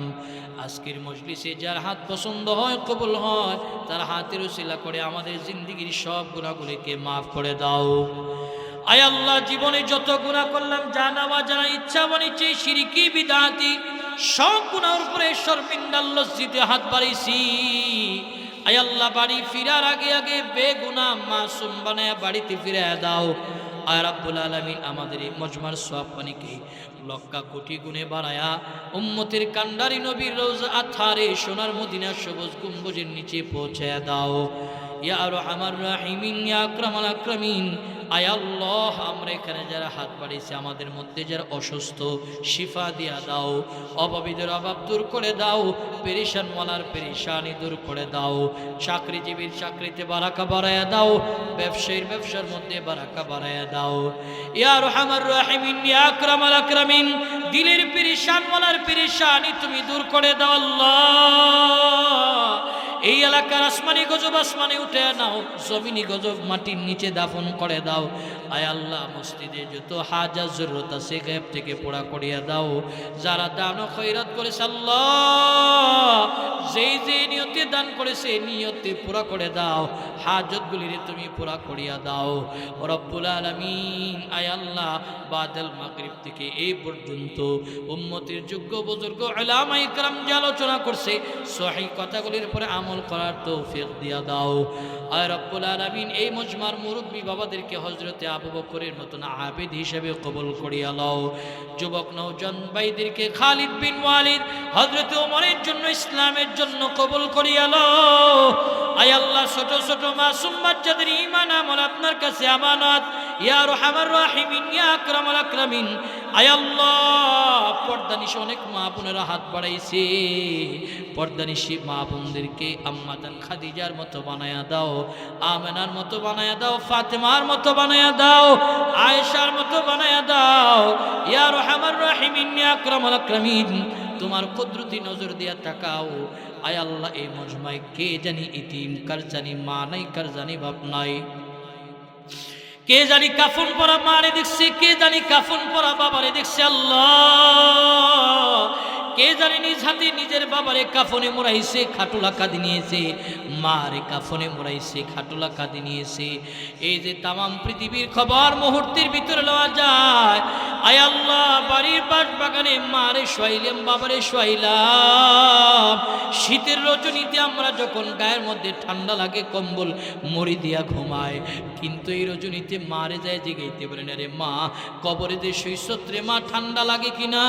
আজকের মজলিসে যার হাত পছন্দ হয়, কবুল হয়, তার হাতের উসিলা করে আমাদের জিন্দেগির সব গুনাহগুলিকে মাফ করে দাও। আয় আল্লাহ, জীবনে যত গুনাহ করলাম, জানা বা জানা, ইচ্ছা বানিয়েছি, শিরকি বিদআতি, সব গুনাহের উপরে শর্মিন্দা লজ্জিতে হাত বাড়িয়েছি। আয় আল্লাহ, বাড়ি ফিরার আগে আগে বেগুনাহ মাসুম বানায়া বাড়িতে ফিরে দাও। আয় রাব্বুল আলামিন, আমাদের এই মজমার সওয়াব পানিকে লক্ষ কোটি গুণে বাড়ায়া উম্মতের কান্ডারি নবীর রওজা আথারে সোনার মদিনার সবুজ গম্বুজের নিচে পৌঁছায়া দাও। ইয়া আরহামার রাহিমিন, ইয়া আকরামাল আকরামিন। আয় আল্লাহ, আমরা এখানে যারা হাত বাড়িয়েছি, আমাদের মধ্যে যারা অসুস্থ, শিফা দিয়া দাও। অভাবীদের অভাব দূর করে দাও, পেরেশানওয়ালার পেরেশানি দূর করে দাও। চাকরিজীবীর চাকরিতে বারাকা বাড়ায়া দাও, ব্যবসায়ীর ব্যবসার মধ্যে বারাকা বাড়ায়া দাও। ইয়া আরহামার রাহিমিন, ইয়া আকরামাল আকরামিন। দিলের পেরেশানওয়ালার পেরেশানি তুমি দূর করে দাও আল্লাহ। এই এলাকার আসমানি গজব আসমানে উঠে নাও, জমিনি গজব মাটির নিচে দাফন করে দাও। আয় আল্লাহ, মসজিদে যত হাজার জরুরত আছে গায়েব থেকে পুরা করিয়া দাও। যারা দান ও খয়রাত করেছে আল্লাহ, যেই যে নিয়তে দান করেছে নিয়তে পুরা করে দাও। হাজতগুলিরে তুমি পুরা করিয়া দাও রব্বুল আলামিন। আয় আল্লাহ, বাদাল মাগরিব থেকে এই পর্যন্ত উম্মতের যোগ্য বুজুর্গ উলামায়ে কেরাম যে আলোচনা করছে, সহিহ কথাগুলির উপরে আমল করার তৌফিক দিয়া দাও। আয় রব্বুল আলামিন, এই মজমার মুরব্বী বাবাদেরকে হযরতে আবু বকরের মতন আবেদ হিসেবে কবুল করিয়া লও। যুবক নওজোয়ান ভাইদেরকে খালিদ বিন ওয়ালিদ, হযরতে ওমরের জন্য, ইসলামের জন্য কবুল করিয়া লও। আয় আল্লাহ, ছোট ছোট মাসুম বাচ্চাদের ঈমান আমল আপনার কাছে আমানত। ইয়া আরহামার রাহিমিন, ইয়া আকরামাল আকরামিন। আয় আল্লাহ, পর্দানিশী অনেক মা বোনেরা হাত বাড়াইছে, পর্দানিশী মা বোনদেরকে আম্মাজান খাদিজার মতো বানায়া দাও, আমেনার মতো বানায়া দাও, ফাতেমার মতো বানায়া দাও, আয়েশার মতো বানায়া দাও। ইয়া আরহামার রাহিমিন, ইয়া আকরামাল আকরামিন। তোমার কুদরতি নজর দিয়া তাকাও। আয় আল্লাহ, এই মজমায় কে জানি ইতিম, কার জানি মা নাই, কার জানি বাপ নাই, কে জানি কাফন পরা মারে দেখছে, কে জানি কাফন পরা বাবারে দেখছে আল্লাহ। কে জানি নিজ হাতে নিজের বাবারে কাফনে মোড়াইছে, খাটুলা কাঁদি নিয়েছে, মারে কাফনে মোড়াইছে, খাটুলা কাঁদি নিয়েছে। এই যে তামাম পৃথিবীর খবর মুহূর্তের ভিতরে লওয়া যায়। আয় আল্লাহ, বাড়ির পাশ বাগানে মারে শোয়াইলাম, বাবারে শোয়াইলাম। শীতের রজনীতে আমরা যখন গায়ের মধ্যে ঠান্ডা লাগে, কম্বল মুড়ি দিয়া ঘুমায়, কিন্তু এই রজনীতে মারে যায় জেগাইতে পারে না। রে মা, কবরে যে শৈশত্রে মা ঠান্ডা লাগে কিনা,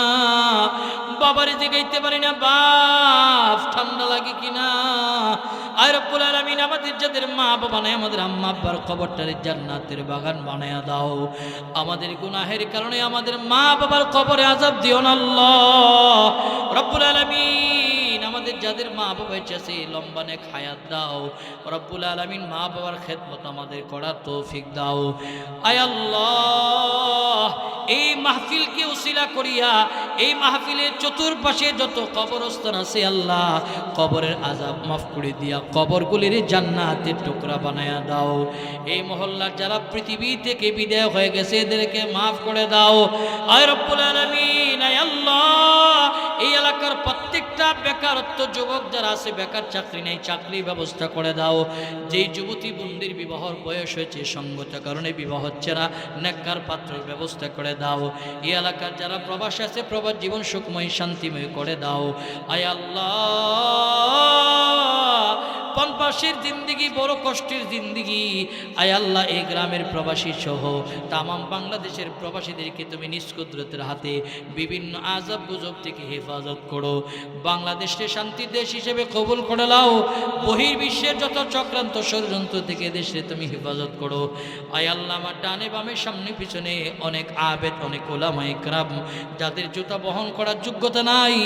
বাবারে জেগাইতে পারি না, বাপ ঠান্ডা লাগে কিনা। আয় রব্বুল আলামিন, আমাদের যাদের মা বাবা নাই, আমাদের আম্মা আব্বার কবরটারে জান্নাতের বাগান বানায়া দাও। আমাদের গুনাহের কারণে আমাদের মা বাবার কবরে আযাব দিও না আল্লাহ রব্বুল আলামিন। আমাদের যাদের মা বাবা আছে, লম্বা নেক হায়াত দাও রব্বুল আলামিন। মা বাবার খেদমত আমাদের করার তৌফিক দাও। আয় আল্লাহ, এই মাহফিলকে উসিলা করিয়া এই মাহফিলের চতুর্পাশে যত কবরস্থান আছে আল্লাহ কবরের আযাব মাফ করে দিয়া কবরগুলির জান্নাতের টুকরা বানায়া দাও। এই মহল্লার যারা পৃথিবী থেকে বিদায় হয়ে গেছে এদেরকে মাফ করে দাও। আয় রব্বুল আলামিন, আয় আল্লাহ, এই এলাকার প্রত্যেকটা বেকারত্ব যুবক যারা আছে বেকার চাকরি নেই, চাকরির ব্যবস্থা করে দাও। যেই যুবতী বন্দির বিবাহর বয়স হয়েছে সঙ্গত কারণে বিবাহ হচ্ছে না, নেককার পাত্রের ব্যবস্থা করে দাও। এই এলাকার যারা প্রবাসী আছে প্রবাস জীবন সুখময় শান্তিময় করে দাও। আয় আল্লাহ, পনপাশের জিন্দিগি বড় কষ্টের জিন্দিগি। আয় আল্লাহ, এই গ্রামের প্রবাসী সহ তামাম বাংলাদেশের প্রবাসীদেরকে তুমি নিজ কুদরতের হাতে বিভিন্ন আযাব গুজব থেকে হেফাজত করো। বাংলাদেশকে শান্তির দেশ হিসেবে কবুল করে নাও। বহির্বিশ্বের যত চক্রান্ত ষড়যন্ত্র থেকে দেশে তুমি হেফাজত করো। আয় আল্লাহ, আমার ডানে বামে সামনে পিছনে অনেক আবেদ, অনেক ওলামায়ে কেরাম যাদের জুতা বহন করার যোগ্যতা নাই,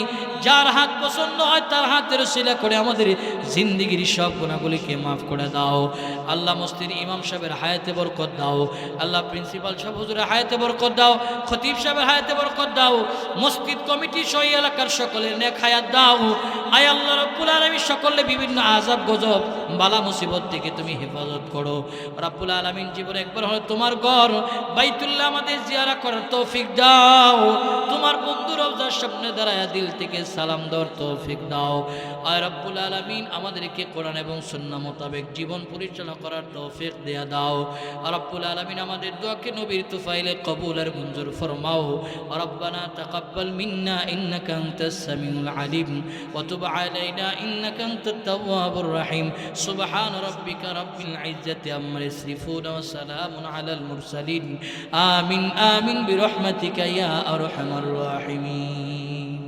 যার হাত পছন্দ হয় তার হাতের উসিলা করে আমাদের জিন্দিগির সব গুনাহগুলিকে মাফ করে দাও। আল্লাহ, মসজিদের ইমাম সাহেবের হায়াতে বরকত দাও। আল্লাহ, প্রিন্সিপাল সাহেব হুজুরের হায়াতে বরকত দাও। খতিব সাহেবের হায়াতে বরকত দাও। মসজিদ কমিটি সহ এলাকার সকলের নেক হায়াত দাও। আয় আল্লাহ রব্বুল আলামিন, সকলে বিভিন্ন আযাব গজব বালা মুসিবত থেকে তুমি হেফাজত করো। রব্বুল আলামিন, জীবনে একবার হলো তোমার ঘর বাইতুল্লাহ আমাদের জিয়ারা করার তৌফিক দাও। তোমার বন্ধু রওজার সামনে দাঁড়ায়া দিল থেকে সালাম দেওয়ার তৌফিক দাও। আয় রব্বুল আলামিন, আমাদেরকে কোরআন এবং সুন্নাহ মোতাবেক জীবন পরিচালনা করার তৌফিক দেয়া দাও। রব্বুল আলামিন, আমাদের দোয়াকে নবীর তুফাইলে কবুল আর মঞ্জুর ফরমাও। রব্বানা তাকাব্বাল মিন্না ইন্নাকা আনতাস সামিউল আলিম ওয়া তুব আলাইনা ইন্নাকা আনতাত তাওয়াবুর রহিম। সুবহান রাব্বিকা রাব্বিল ইজ্জাতি আম্মা ইয়াসিফুন ওয়া সালামুন আলাল মুরসালিন। আমিন আমিন বিরহমাতিকা ইয়া আরহামার রাহিমিন।